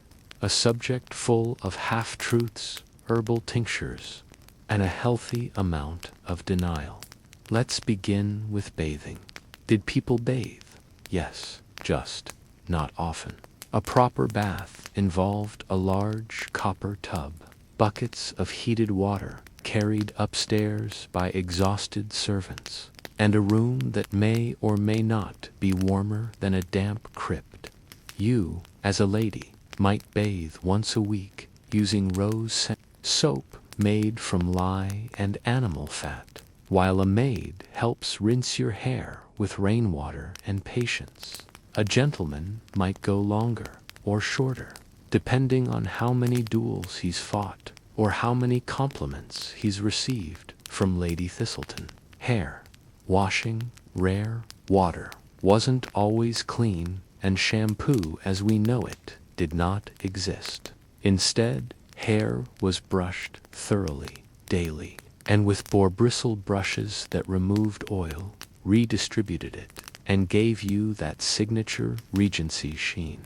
a subject full of half-truths, herbal tinctures, and a healthy amount of denial. Let's begin with bathing. Did people bathe? Yes, just not often. A proper bath involved a large copper tub, buckets of heated water carried upstairs by exhausted servants, and a room that may or may not be warmer than a damp crypt. You, as a lady, might bathe once a week using rose soap made from lye and animal fat, while a maid helps rinse your hair with rainwater and patience. A gentleman might go longer or shorter, depending on how many duels he's fought or how many compliments he's received from Lady Thistleton. Hair washing, rare, water wasn't always clean, and shampoo as we know it did not exist. Instead, hair was brushed thoroughly, daily, and with boar-bristle brushes that removed oil, redistributed it, and gave you that signature Regency sheen,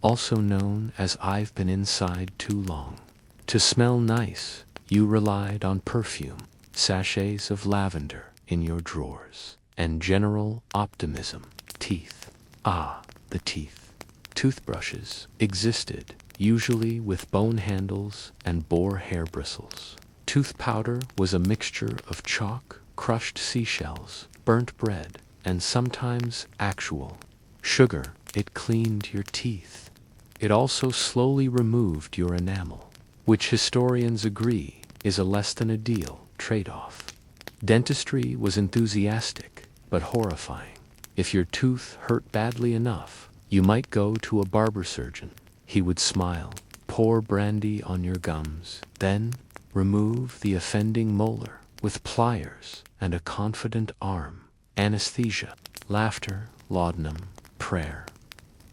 also known as "I've been inside too long." To smell nice, you relied on perfume, sachets of lavender in your drawers, and general optimism. Teeth. Ah, the teeth. Toothbrushes existed, usually with bone handles and boar hair bristles. Tooth powder was a mixture of chalk, crushed seashells, burnt bread, and sometimes actual sugar. It cleaned your teeth. It also slowly removed your enamel, which historians agree is a less-than-ideal trade-off. Dentistry was enthusiastic, but horrifying. If your tooth hurt badly enough, you might go to a barber surgeon. He would smile, pour brandy on your gums, then remove the offending molar with pliers and a confident arm. Anesthesia, laughter, laudanum, prayer.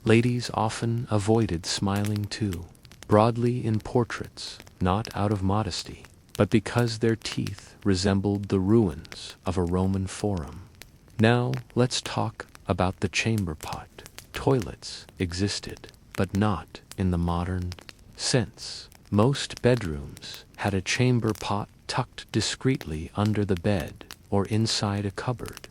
Ladies often avoided smiling too, broadly in portraits, not out of modesty, but because their teeth resembled the ruins of a Roman forum. Now let's talk about the chamber pot. Toilets existed, but not in the modern sense. Most bedrooms had a chamber pot tucked discreetly under the bed or inside a cupboard.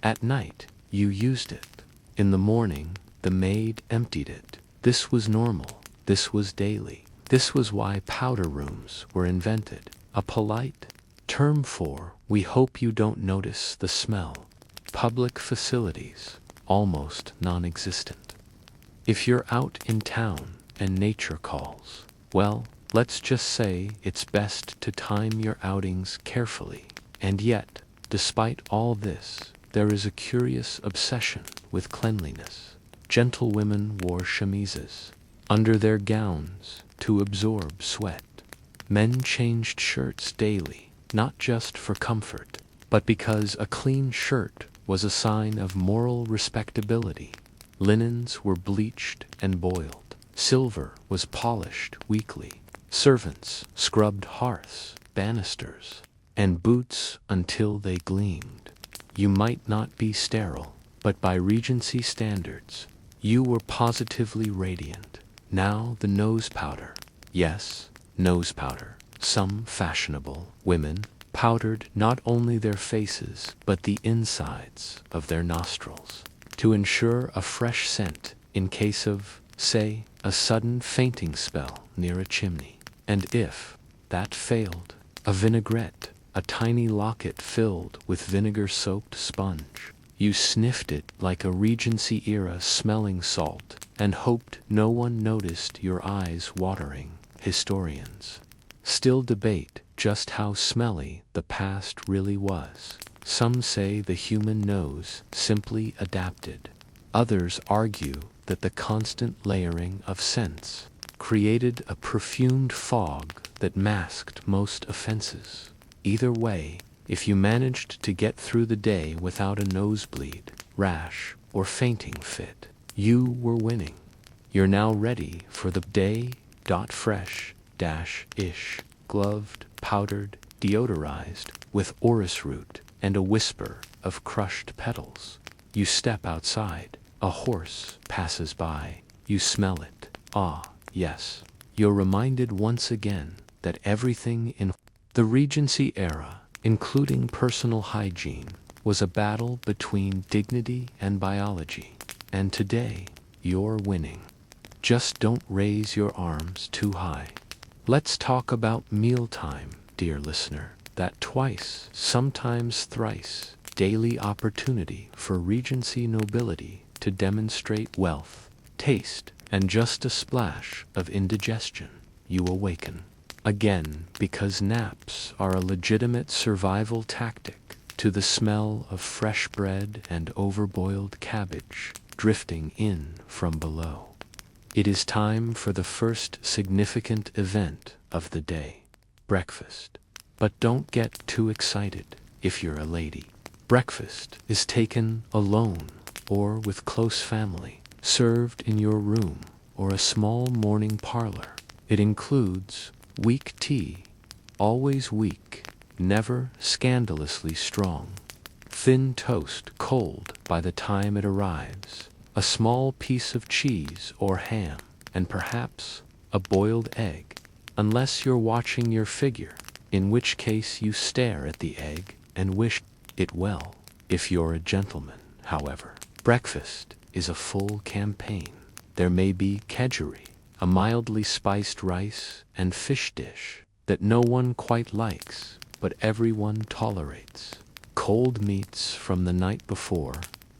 At night, you used it. In the morning, the maid emptied it. This was normal. This was daily. This was why powder rooms were invented. A polite term for "we hope you don't notice the smell." Public facilities, almost non-existent. If you're out in town and nature calls, well, let's just say it's best to time your outings carefully. And yet, despite all this, there is a curious obsession with cleanliness. Gentlewomen wore chemises under their gowns to absorb sweat. Men changed shirts daily, not just for comfort, but because a clean shirt was a sign of moral respectability. Linens were bleached and boiled. Silver was polished weekly. Servants scrubbed hearths, banisters, and boots until they gleamed. You might not be sterile, but by Regency standards, you were positively radiant. Now the nose powder. Yes, nose powder. Some fashionable women powdered not only their faces, but the insides of their nostrils, to ensure a fresh scent in case of, say, a sudden fainting spell near a chimney. And if that failed, a vinaigrette, a tiny locket filled with vinegar-soaked sponge. You sniffed it like a Regency-era smelling salt and hoped no one noticed your eyes watering. Historians still debate just how smelly the past really was. Some say the human nose simply adapted. Others argue that the constant layering of scents created a perfumed fog that masked most offenses. Either way, if you managed to get through the day without a nosebleed, rash, or fainting fit, You were winning. You're now ready for the day. Fresh, ish, gloved, powdered, deodorized, with orris root and a whisper of crushed petals. You step outside. A horse passes by. You smell it. Ah, yes. You're reminded once again that everything in the Regency era, including personal hygiene, was a battle between dignity and biology. And today, you're winning. Just don't raise your arms too high. Let's talk about mealtime, dear listener. That twice, sometimes thrice, daily opportunity for Regency nobility to demonstrate wealth, taste, and just a splash of indigestion. You awaken. Again, because naps are a legitimate survival tactic, to the smell of fresh bread and overboiled cabbage drifting in from below. It is time for the first significant event of the day, breakfast. But don't get too excited if you're a lady. Breakfast is taken alone or with close family, served in your room or a small morning parlor. It includes weak tea, always weak, never scandalously strong, thin toast cold by the time it arrives, a small piece of cheese or ham, and perhaps a boiled egg, unless you're watching your figure, in which case you stare at the egg and wish it well. If you're a gentleman, however, breakfast is a full campaign. There may be kedgeree, a mildly spiced rice and fish dish that no one quite likes, but everyone tolerates. Cold meats from the night before,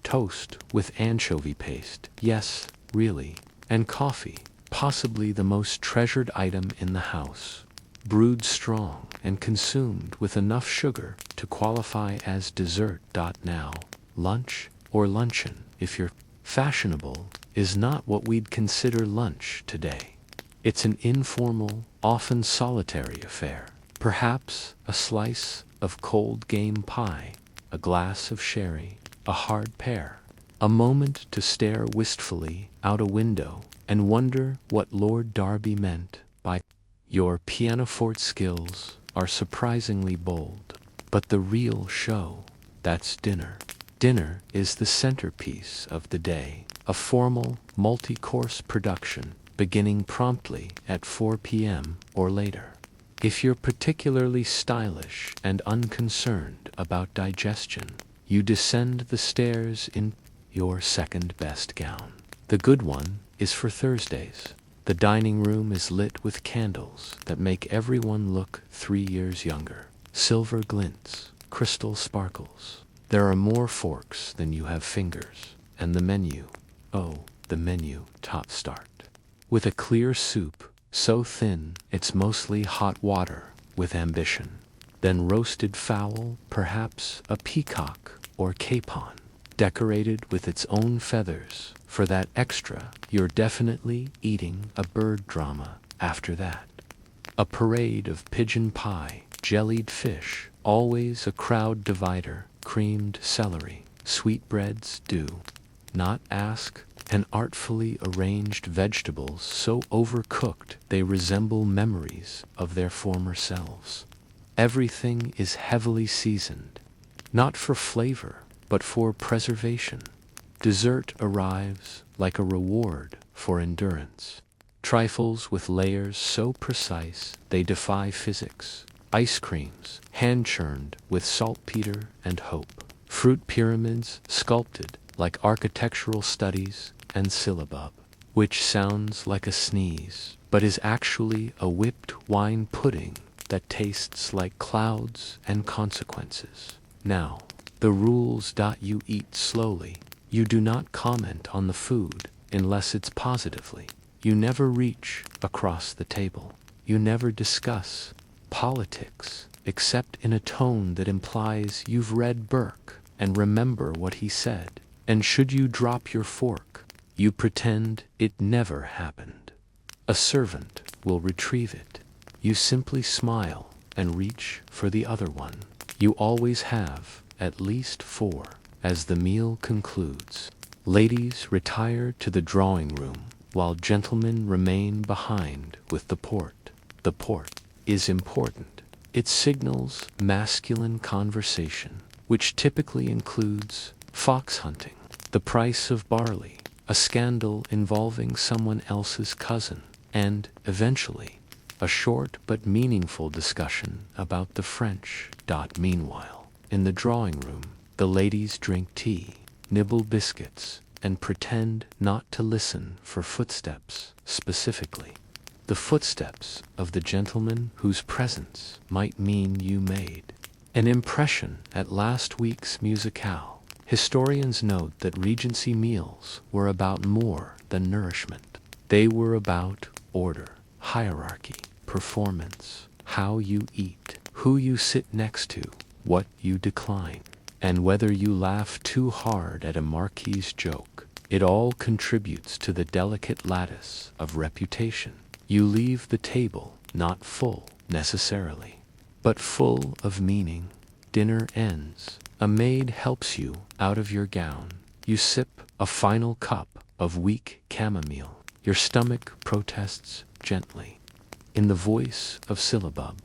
toast with anchovy paste, yes, really, and coffee, possibly the most treasured item in the house, brewed strong and consumed with enough sugar to qualify as dessert. Now, lunch or luncheon, if you're fashionable, is not what we'd consider lunch today. It's an informal, often solitary affair. Perhaps a slice of cold game pie, a glass of sherry, a hard pear, a moment to stare wistfully out a window and wonder what Lord Derby meant by your pianoforte skills are surprisingly bold. But the real show, that's dinner. Dinner is the centerpiece of the day, a formal, multi-course production beginning promptly at 4 p.m. or later. If you're particularly stylish and unconcerned about digestion, you descend the stairs in your second-best gown. The good one is for Thursdays. The dining room is lit with candles that make everyone look 3 years younger. Silver glints, crystal sparkles. There are more forks than you have fingers, and the menu, top start. With a clear soup, so thin it's mostly hot water, with ambition. Then roasted fowl, perhaps a peacock or capon, decorated with its own feathers. For that extra, you're definitely eating a bird drama after that. A parade of pigeon pie, jellied fish, always a crowd divider, creamed celery, sweetbreads do not ask, and artfully arranged vegetables so overcooked they resemble memories of their former selves. Everything is heavily seasoned, not for flavor, but for preservation. Dessert arrives like a reward for endurance. Trifles with layers so precise they defy physics. Ice creams, hand-churned with saltpeter and hope. Fruit pyramids sculpted like architectural studies and syllabub, which sounds like a sneeze, but is actually a whipped wine pudding that tastes like clouds and consequences. Now, the rules. You eat slowly. You do not comment on the food unless it's positively. You never reach across the table. You never discuss politics except in a tone that implies you've read Burke and remember what he said. And should you drop your fork, you pretend it never happened. A servant will retrieve it. You simply smile and reach for the other one. You always have at least 4. As the meal concludes, Ladies retire to the drawing room, while gentlemen remain behind with the port. The port is important. It signals masculine conversation, which typically includes fox hunting, the price of barley, a scandal involving someone else's cousin, and, eventually, a short but meaningful discussion about the French. Meanwhile, in the drawing room, the ladies drink tea, nibble biscuits, and pretend not to listen for footsteps, specifically the footsteps of the gentleman whose presence might mean you made an impression at last week's musicale. Historians note that Regency meals were about more than nourishment. They were about order, hierarchy, performance, how you eat, who you sit next to, what you decline, and whether you laugh too hard at a marquis's joke. It all contributes to the delicate lattice of reputation. You leave the table not full, necessarily, but full of meaning. Dinner ends. A maid helps you out of your gown. You sip a final cup of weak chamomile. Your stomach protests gently. In the voice of syllabub,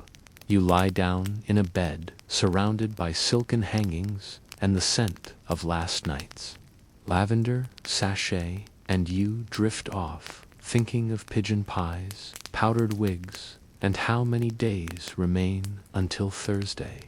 you lie down in a bed surrounded by silken hangings and the scent of last night's lavender sachet, and you drift off, thinking of pigeon pies, powdered wigs, and how many days remain until Thursday.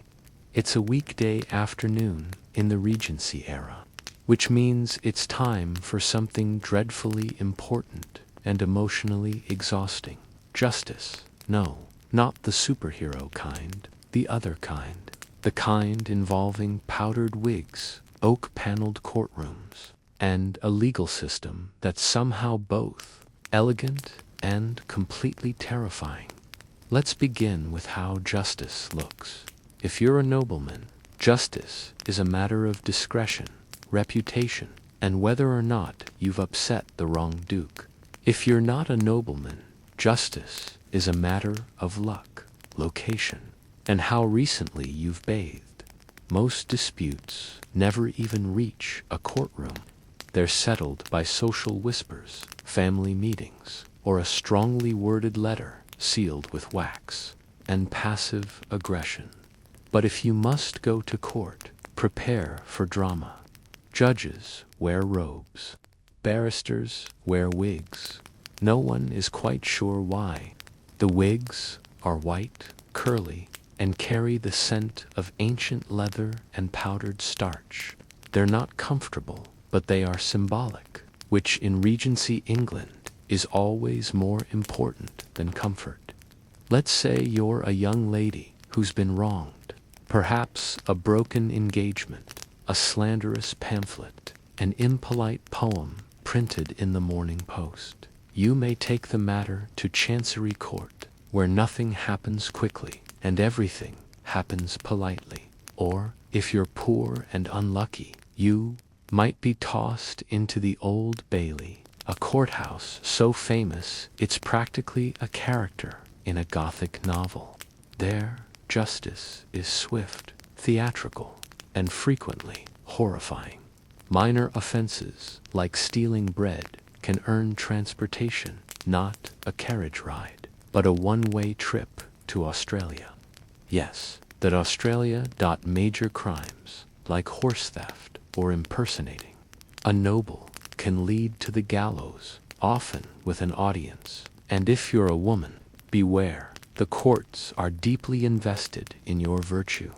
It's a weekday afternoon in the Regency era, which means it's time for something dreadfully important and emotionally exhausting. Justice. No, not the superhero kind, the other kind. The kind involving powdered wigs, oak-paneled courtrooms, and a legal system that's somehow both elegant and completely terrifying. Let's begin with how justice looks. If you're a nobleman, justice is a matter of discretion, reputation, and whether or not you've upset the wrong duke. If you're not a nobleman, justice is a matter of luck, location, and how recently you've bathed. Most disputes never even reach a courtroom. They're settled by social whispers, family meetings, or a strongly worded letter sealed with wax and passive aggression. But if you must go to court, prepare for drama. Judges wear robes. Barristers wear wigs. No one is quite sure why. The wigs are white, curly, and carry the scent of ancient leather and powdered starch. They're not comfortable, but they are symbolic, which in Regency England is always more important than comfort. Let's say you're a young lady who's been wronged. Perhaps a broken engagement, a slanderous pamphlet, an impolite poem printed in the Morning Post. You may take the matter to Chancery Court, where nothing happens quickly and everything happens politely. Or, if you're poor and unlucky, you might be tossed into the Old Bailey, a courthouse so famous it's practically a character in a Gothic novel. There, justice is swift, theatrical, and frequently horrifying. Minor offenses, like stealing bread, can earn transportation, not a carriage ride, but a one-way trip to Australia. Yes, that Australia. Major crimes, like horse theft or impersonating a noble, can lead to the gallows, often with an audience. And if you're a woman, beware. The courts are deeply invested in your virtue.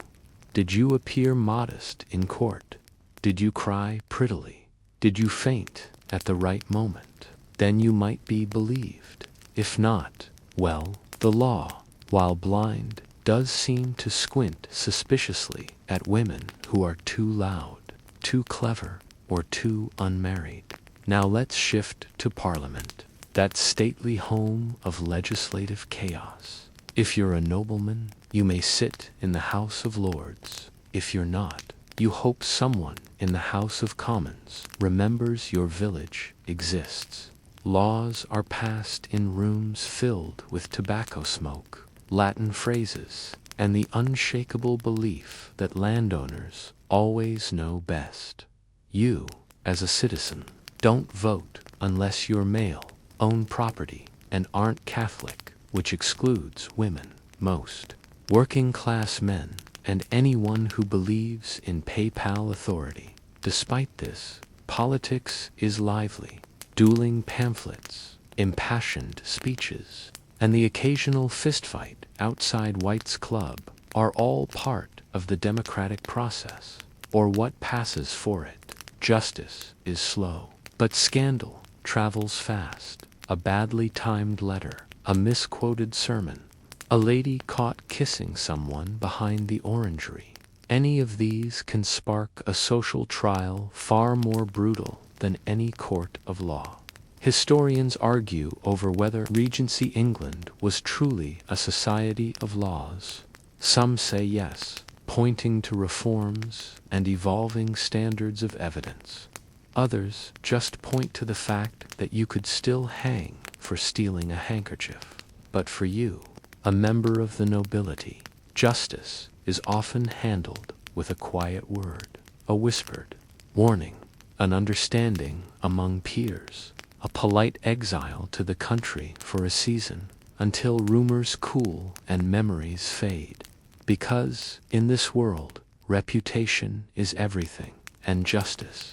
Did you appear modest in court? Did you cry prettily? Did you faint at the right moment? Then you might be believed. If not, well, the law, while blind, does seem to squint suspiciously at women who are too loud, too clever, or too unmarried. Now let's shift to Parliament, that stately home of legislative chaos. If you're a nobleman, you may sit in the House of Lords. If you're not, you hope someone in the House of Commons remembers your village exists. Laws are passed in rooms filled with tobacco smoke, Latin phrases, and the unshakable belief that landowners always know best. You, as a citizen. Don't vote unless you're male, own property, and aren't Catholic, which excludes women, most working class men, and anyone who believes in PayPal authority. Despite this, politics is lively. Dueling pamphlets, impassioned speeches, and the occasional fistfight outside White's Club are all part of the democratic process, or what passes for it. Justice is slow, but scandal travels fast. A badly timed letter, a misquoted sermon, a lady caught kissing someone behind the orangery. Any of these can spark a social trial far more brutal than any court of law. Historians argue over whether Regency England was truly a society of laws. Some say yes, pointing to reforms and evolving standards of evidence. Others just point to the fact that you could still hang for stealing a handkerchief. But for you, a member of the nobility, justice is often handled with a quiet word, a whispered warning, an understanding among peers, a polite exile to the country for a season until rumors cool and memories fade. Because in this world, reputation is everything, and justice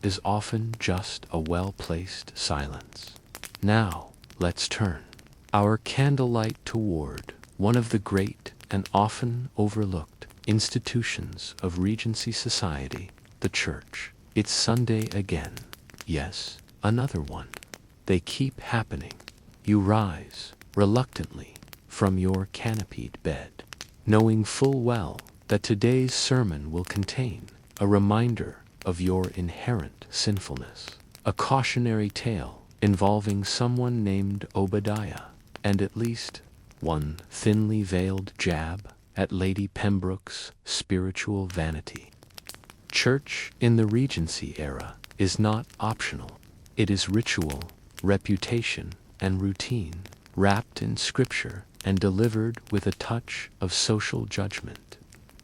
is often just a well-placed silence. Now, let's turn our candlelight toward one of the great and often overlooked institutions of Regency society, the church. It's Sunday again. Yes, another one. They keep happening. You rise, reluctantly, from your canopied bed, knowing full well that today's sermon will contain a reminder of your inherent sinfulness, a cautionary tale involving someone named Obadiah, and at least one thinly veiled jab at Lady Pembroke's spiritual vanity. Church in the Regency era is not optional. It is ritual, reputation, and routine, wrapped in scripture and delivered with a touch of social judgment.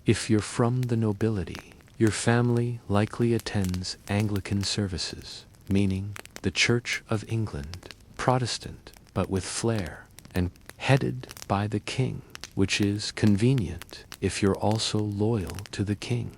If you're from the nobility, your family likely attends Anglican services, meaning the Church of England, Protestant, but with flair, and headed by the king, which is convenient if you're also loyal to the king.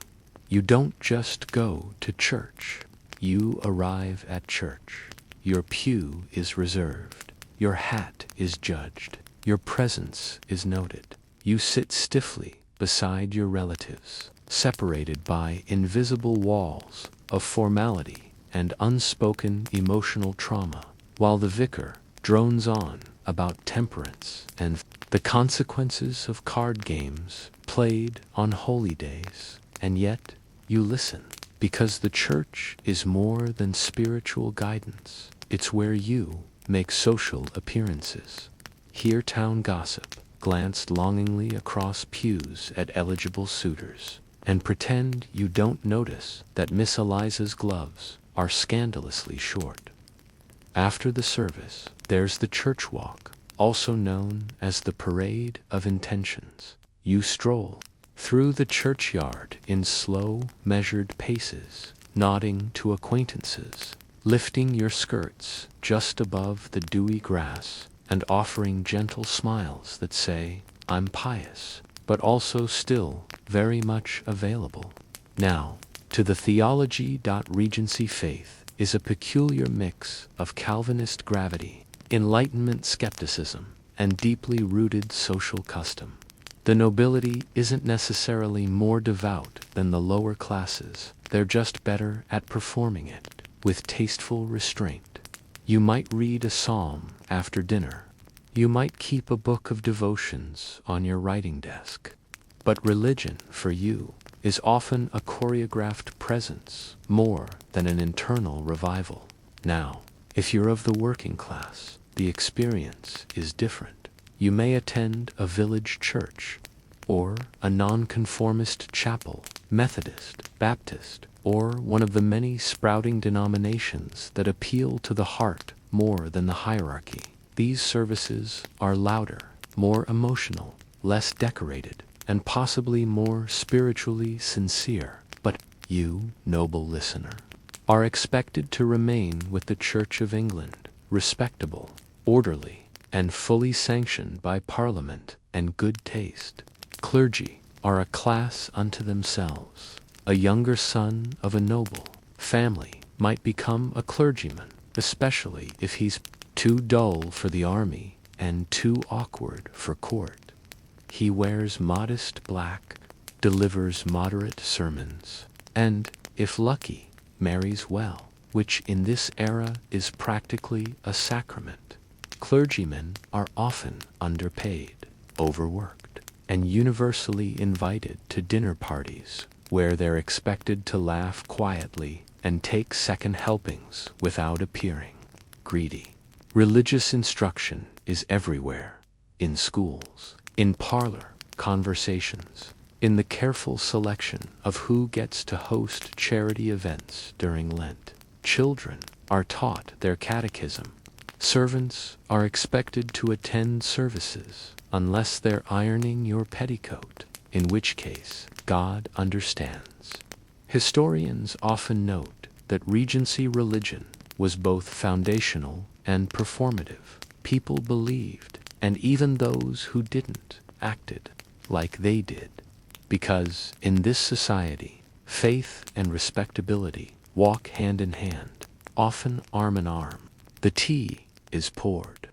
You don't just go to church, you arrive at church. Your pew is reserved, your hat is judged, your presence is noted. You sit stiffly beside your relatives, separated by invisible walls of formality and unspoken emotional trauma, while the vicar drones on about temperance and the consequences of card games played on holy days. And yet, you listen, because the church is more than spiritual guidance. It's where you make social appearances, hear town gossip, glance longingly across pews at eligible suitors, and pretend you don't notice that Miss Eliza's gloves are scandalously short. After the service, there's the church walk, also known as the Parade of Intentions. You stroll through the churchyard in slow, measured paces, nodding to acquaintances, lifting your skirts just above the dewy grass, and offering gentle smiles that say, "I'm pious, but also still very much available." Now, to the theology. Regency faith is a peculiar mix of Calvinist gravity, Enlightenment skepticism, and deeply rooted social custom. The nobility isn't necessarily more devout than the lower classes, they're just better at performing it with tasteful restraint. You might read a psalm after dinner. You might keep a book of devotions on your writing desk. But religion, for you, is often a choreographed presence more than an internal revival. Now, if you're of the working class, the experience is different. You may attend a village church, or a nonconformist chapel, Methodist, Baptist, or one of the many sprouting denominations that appeal to the heart more than the hierarchy. These services are louder, more emotional, less decorated, and possibly more spiritually sincere. But you, noble listener, are expected to remain with the Church of England, respectable, orderly, and fully sanctioned by Parliament and good taste. Clergy are a class unto themselves. A younger son of a noble family might become a clergyman, especially if he's too dull for the army and too awkward for court. He wears modest black, delivers moderate sermons, and, if lucky, marries well, which in this era is practically a sacrament. Clergymen are often underpaid, overworked, and universally invited to dinner parties where they're expected to laugh quietly and take second helpings without appearing greedy. Religious instruction is everywhere, in schools, in parlor conversations, in the careful selection of who gets to host charity events during Lent. Children are taught their catechism. Servants are expected to attend services unless they're ironing your petticoat, in which case God understands. Historians often note that Regency religion was both foundational and performative. People believed, and even those who didn't acted like they did, because in this society, faith and respectability walk hand in hand, often arm in arm. The tea is poured.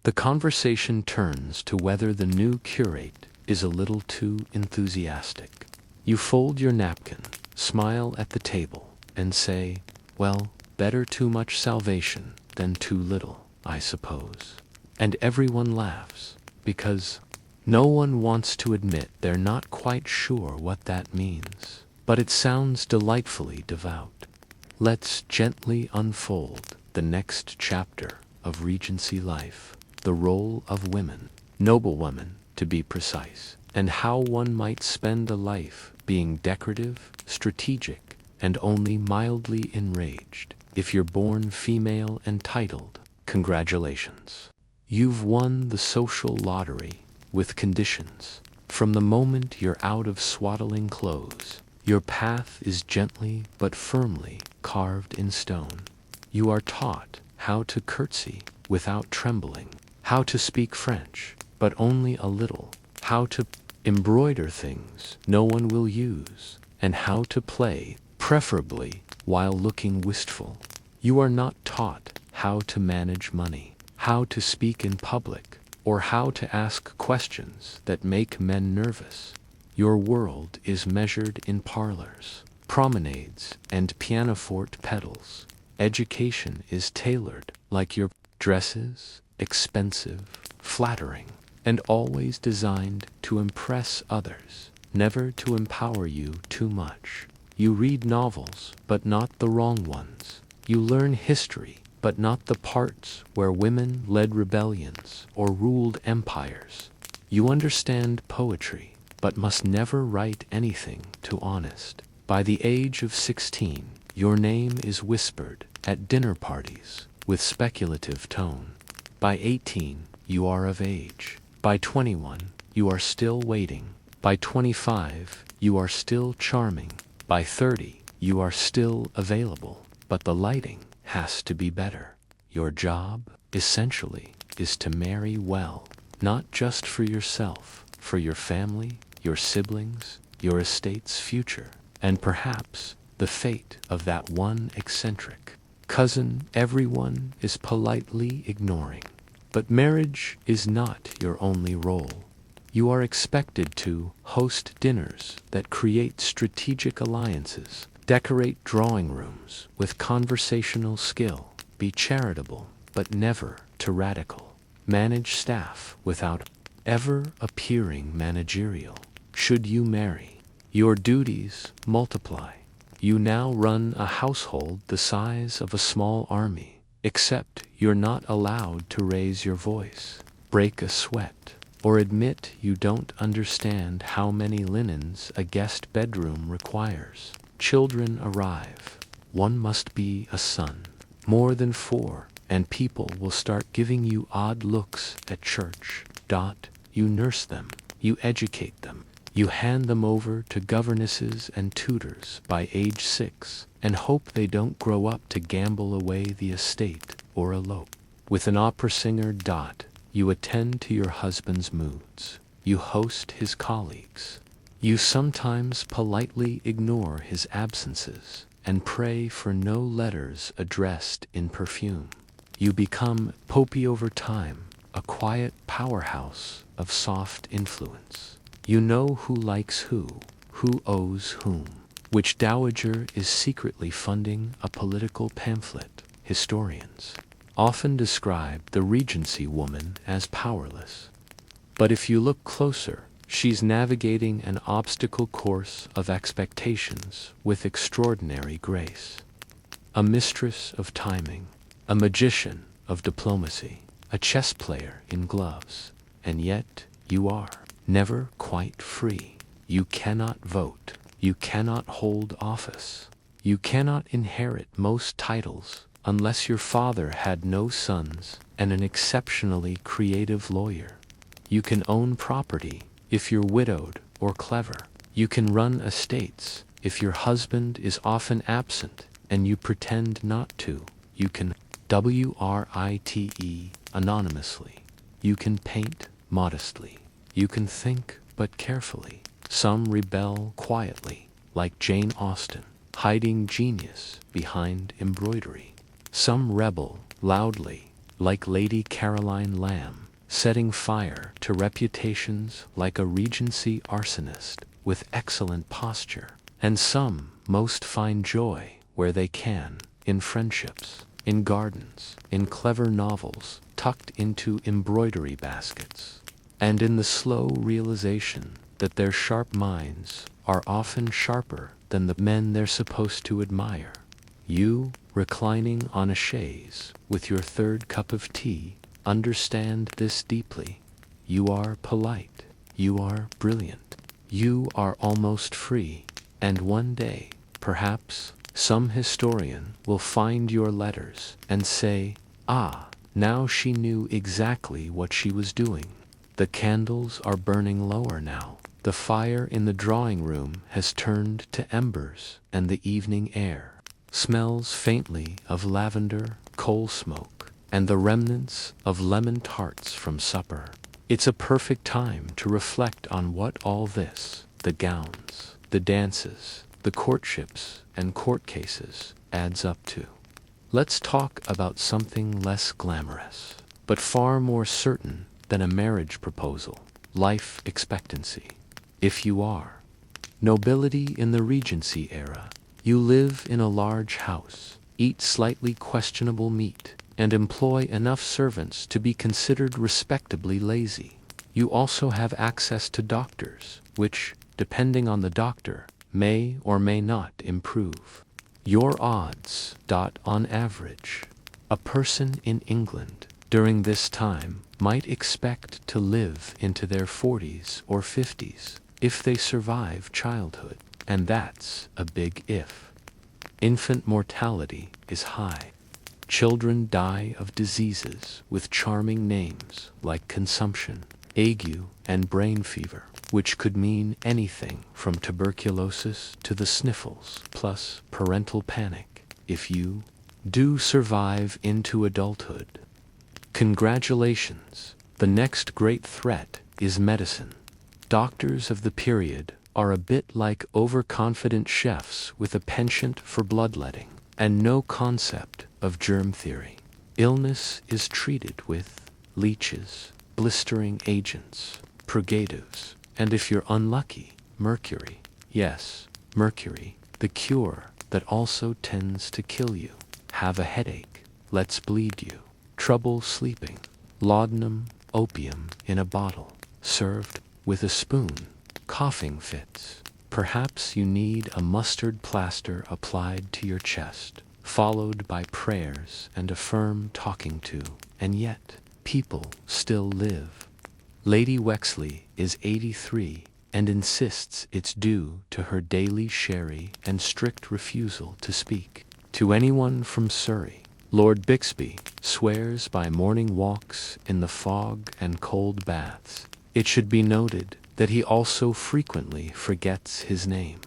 The conversation turns to whether the new curate is a little too enthusiastic. You fold your napkin, smile at the table, and say, well, better too much salvation than too little, I suppose. And everyone laughs, because no one wants to admit they're not quite sure what that means, but it sounds delightfully devout. Let's gently unfold the next chapter of Regency life, the role of women, noblewomen to be precise, and how one might spend a life being decorative, strategic, and only mildly enraged. If you're born female and titled, congratulations. You've won the social lottery with conditions. From the moment you're out of swaddling clothes, your path is gently but firmly carved in stone. You are taught how to curtsy without trembling, how to speak French, but only a little, how to embroider things no one will use, and how to play, preferably while looking wistful. You are not taught how to manage money, how to speak in public, or how to ask questions that make men nervous. Your world is measured in parlors, promenades, and pianoforte pedals. Education is tailored like your dresses, expensive, flattering, and always designed to impress others, never to empower you too much. You read novels, but not the wrong ones. You learn history, but not the parts where women led rebellions or ruled empires. You understand poetry, but must never write anything too honest. By the age of 16, your name is whispered at dinner parties with speculative tone. By 18, you are of age. By 21, you are still waiting. By 25, you are still charming. By 30, you are still available, but the lighting has to be better. Your job, essentially, is to marry well, not just for yourself, for your family, your siblings, your estate's future, and perhaps the fate of that one eccentric cousin everyone is politely ignoring. But marriage is not your only role. You are expected to host dinners that create strategic alliances, decorate drawing rooms with conversational skill, be charitable but never tyrannical, manage staff without ever appearing managerial. Should you marry, your duties multiply. You now run a household the size of a small army, except you're not allowed to raise your voice, break a sweat, or admit you don't understand how many linens a guest bedroom requires. Children arrive. One must be a son. More than 4, and people will start giving you odd looks at church. You nurse them. You educate them. You hand them over to governesses and tutors by age 6. and hope they don't grow up to gamble away the estate or elope. With an opera singer. You attend to your husband's moods. You host his colleagues. You sometimes politely ignore his absences and pray for no letters addressed in perfume. You become Popey over time, a quiet powerhouse of soft influence. You know who likes who owes whom, which dowager is secretly funding a political pamphlet. Historians often describe the Regency woman as powerless. But if you look closer, she's navigating an obstacle course of expectations with extraordinary grace. A mistress of timing, a magician of diplomacy, a chess player in gloves, and yet you are never quite free. You cannot vote. You cannot hold office. You cannot inherit most titles unless your father had no sons and an exceptionally creative lawyer. You can own property if you're widowed or clever. You can run estates if your husband is often absent and you pretend not to. You can WRITE anonymously. You can paint modestly. You can think but carefully. Some rebel quietly, like Jane Austen, hiding genius behind embroidery. Some rebel loudly, like Lady Caroline Lamb, setting fire to reputations like a Regency arsonist with excellent posture. And some most find joy where they can, in friendships, in gardens, in clever novels tucked into embroidery baskets, and in the slow realization that their sharp minds are often sharper than the men they're supposed to admire. You, reclining on a chaise with your third cup of tea, understand this deeply. You are polite. You are brilliant. You are almost free. And one day, perhaps, some historian will find your letters and say, "Ah, now she knew exactly what she was doing." The candles are burning lower now. The fire in the drawing room has turned to embers, and the evening air smells faintly of lavender, coal smoke, and the remnants of lemon tarts from supper. It's a perfect time to reflect on what all this, the gowns, the dances, the courtships, and court cases, adds up to. Let's talk about something less glamorous, but far more certain than a marriage proposal: life expectancy. If you are nobility in the Regency era, you live in a large house, eat slightly questionable meat, and employ enough servants to be considered respectably lazy. You also have access to doctors, which, depending on the doctor, may or may not improve your odds. On average, a person in England during this time might expect to live into their 40s or 50s if they survive childhood, and that's a big if. Infant mortality is high. Children die of diseases with charming names like consumption, ague, and brain fever, which could mean anything from tuberculosis to the sniffles, plus parental panic if you do survive into adulthood. Congratulations! The next great threat is medicine. Doctors of the period are a bit like overconfident chefs with a penchant for bloodletting and no concept of germ theory. Illness is treated with leeches, blistering agents, purgatives, and if you're unlucky, mercury. Yes, mercury, the cure that also tends to kill you. Have a headache? Let's bleed you. Trouble sleeping? Laudanum, opium in a bottle, served with a spoon. Coughing fits? Perhaps you need a mustard plaster applied to your chest, followed by prayers and a firm talking to, and yet people still live. Lady Wexley is 83 and insists it's due to her daily sherry and strict refusal to speak to anyone from Surrey. Lord Bixby swears by morning walks in the fog and cold baths. It should be noted that he also frequently forgets his name.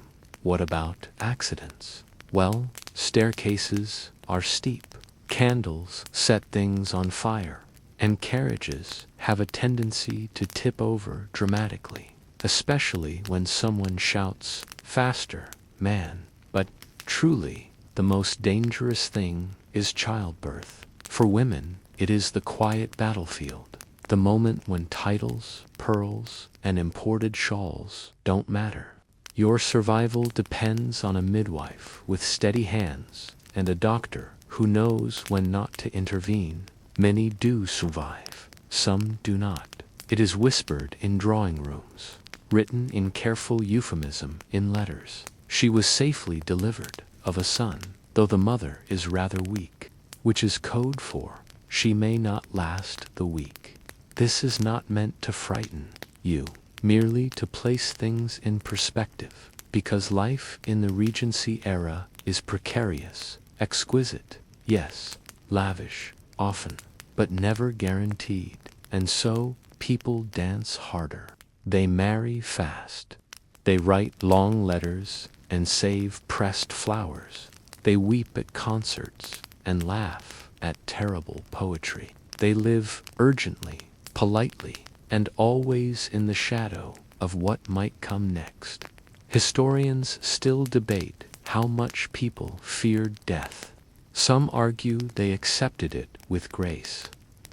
What about accidents? Well, staircases are steep, candles set things on fire, and carriages have a tendency to tip over dramatically, especially when someone shouts, "Faster, man!" But, truly, the most dangerous thing is childbirth. For women, it is the quiet battlefield, the moment when titles, pearls, and imported shawls don't matter. Your survival depends on a midwife with steady hands and a doctor who knows when not to intervene. Many do survive, some do not. It is whispered in drawing rooms, written in careful euphemism in letters. She was safely delivered of a son, though the mother is rather weak, which is code for she may not last the week. This is not meant to frighten you, merely to place things in perspective, because life in the Regency era is precarious, exquisite, yes, lavish, often, but never guaranteed, and so people dance harder. They marry fast. They write long letters and save pressed flowers. They weep at concerts and laugh at terrible poetry. They live urgently, politely, and always in the shadow of what might come next. Historians still debate how much people feared death. Some argue they accepted it with grace.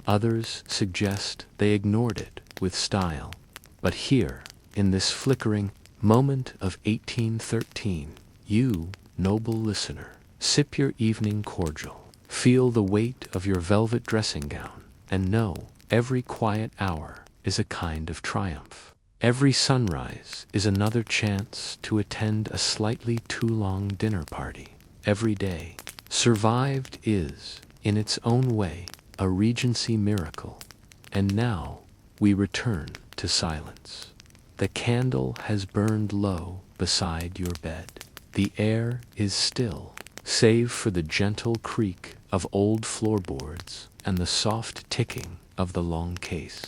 Others suggest they ignored it with style. But here, in this flickering moment of 1813, you, noble listener, sip your evening cordial, feel the weight of your velvet dressing gown, and know every quiet hour is a kind of triumph. Every sunrise is another chance to attend a slightly too long dinner party. Every day survived is, in its own way, a Regency miracle. And now we return to silence. The candle has burned low beside your bed. The air is still, save for the gentle creak of old floorboards and the soft ticking of the long case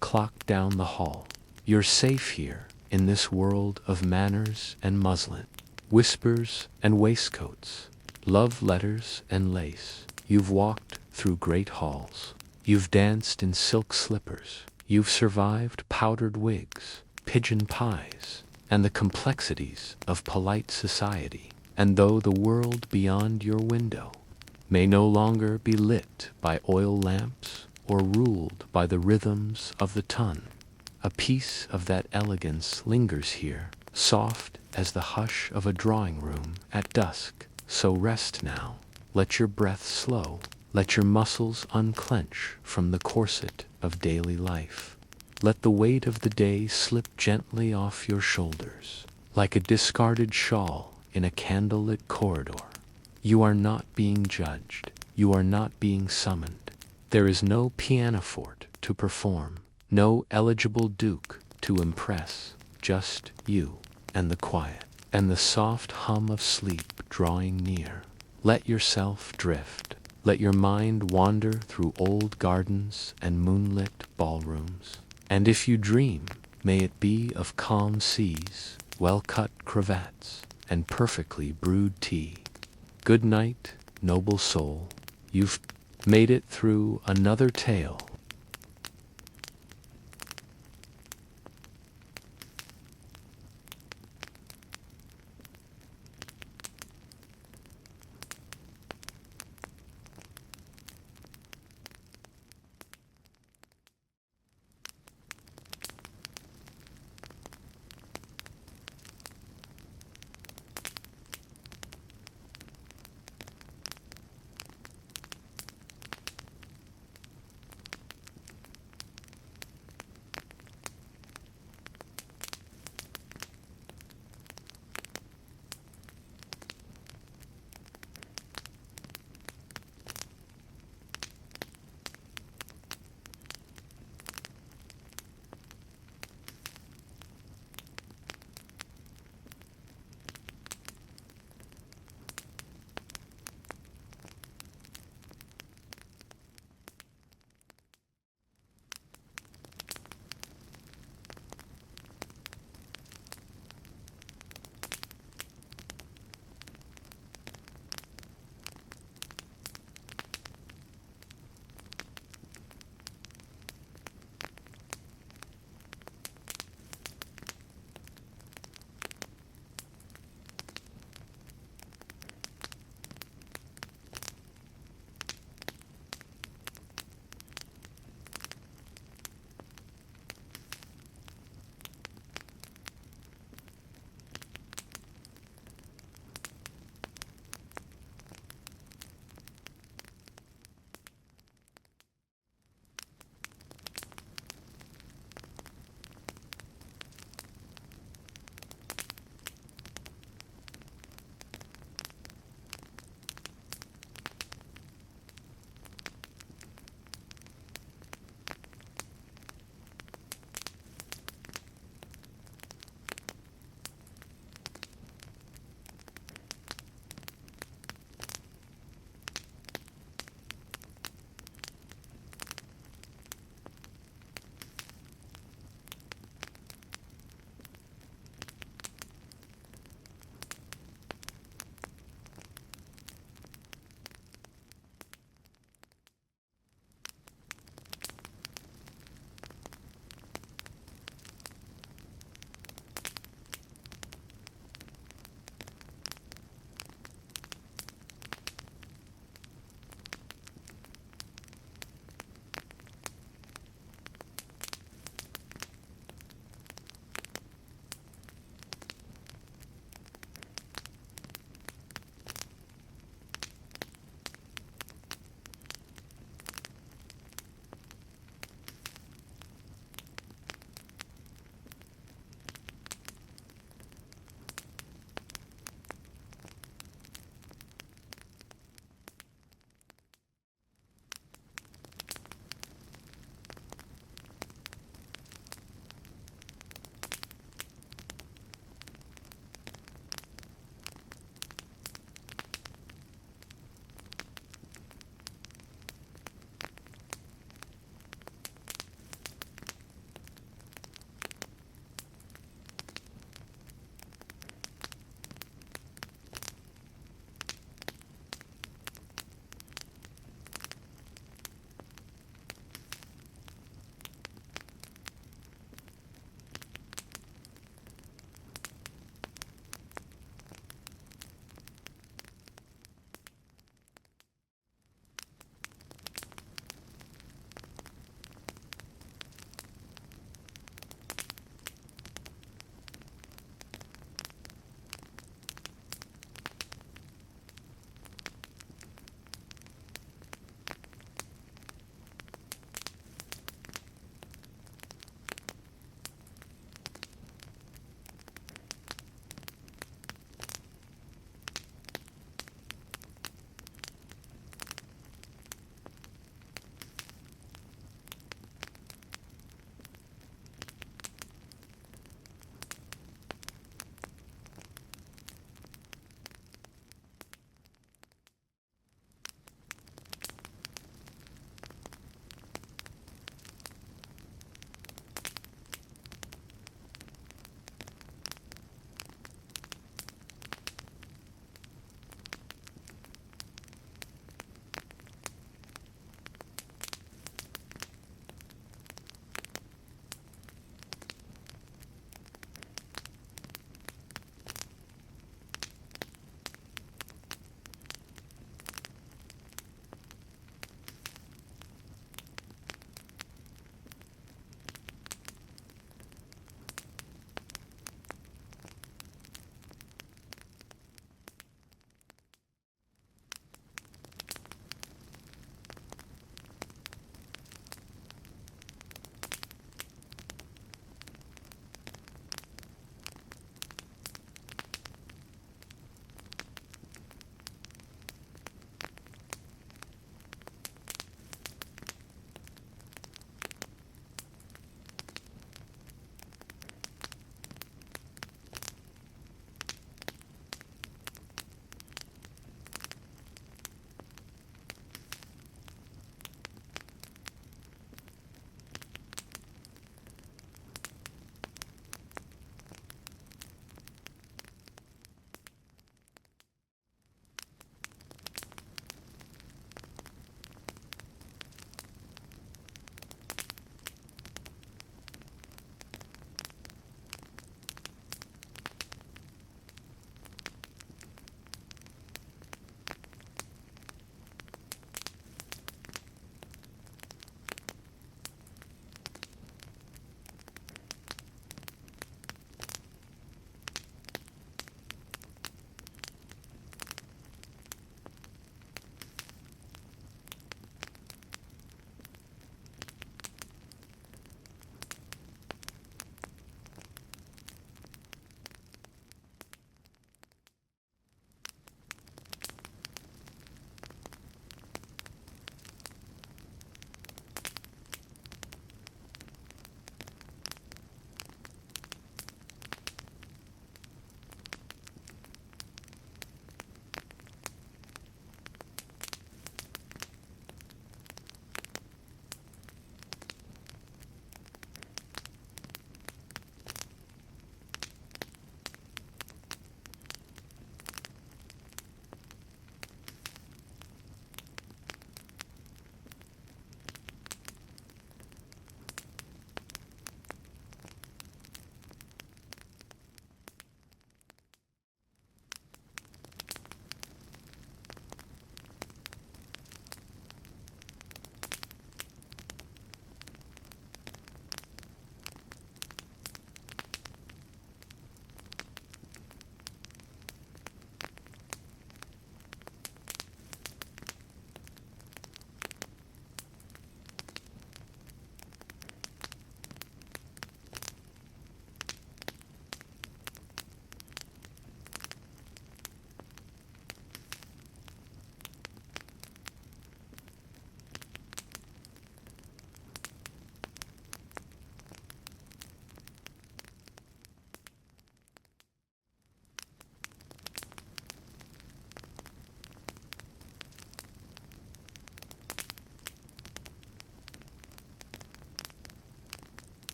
clock down the hall. You're safe here in this world of manners and muslin, whispers and waistcoats, love letters and lace. You've walked through great halls. You've danced in silk slippers. You've survived powdered wigs, pigeon pies, and the complexities of polite society. And though the world beyond your window may no longer be lit by oil lamps or ruled by the rhythms of the ton, a piece of that elegance lingers here, soft as the hush of a drawing room at dusk. So rest now. Let your breath slow. Let your muscles unclench from the corset of daily life. Let the weight of the day slip gently off your shoulders, like a discarded shawl in a candlelit corridor. You are not being judged. You are not being summoned. There is no pianoforte to perform, no eligible duke to impress, just you and the quiet, and the soft hum of sleep drawing near. Let yourself drift. Let your mind wander through old gardens and moonlit ballrooms. And if you dream, may it be of calm seas, well-cut cravats, and perfectly brewed tea. Good night, noble soul. You've made it through another tale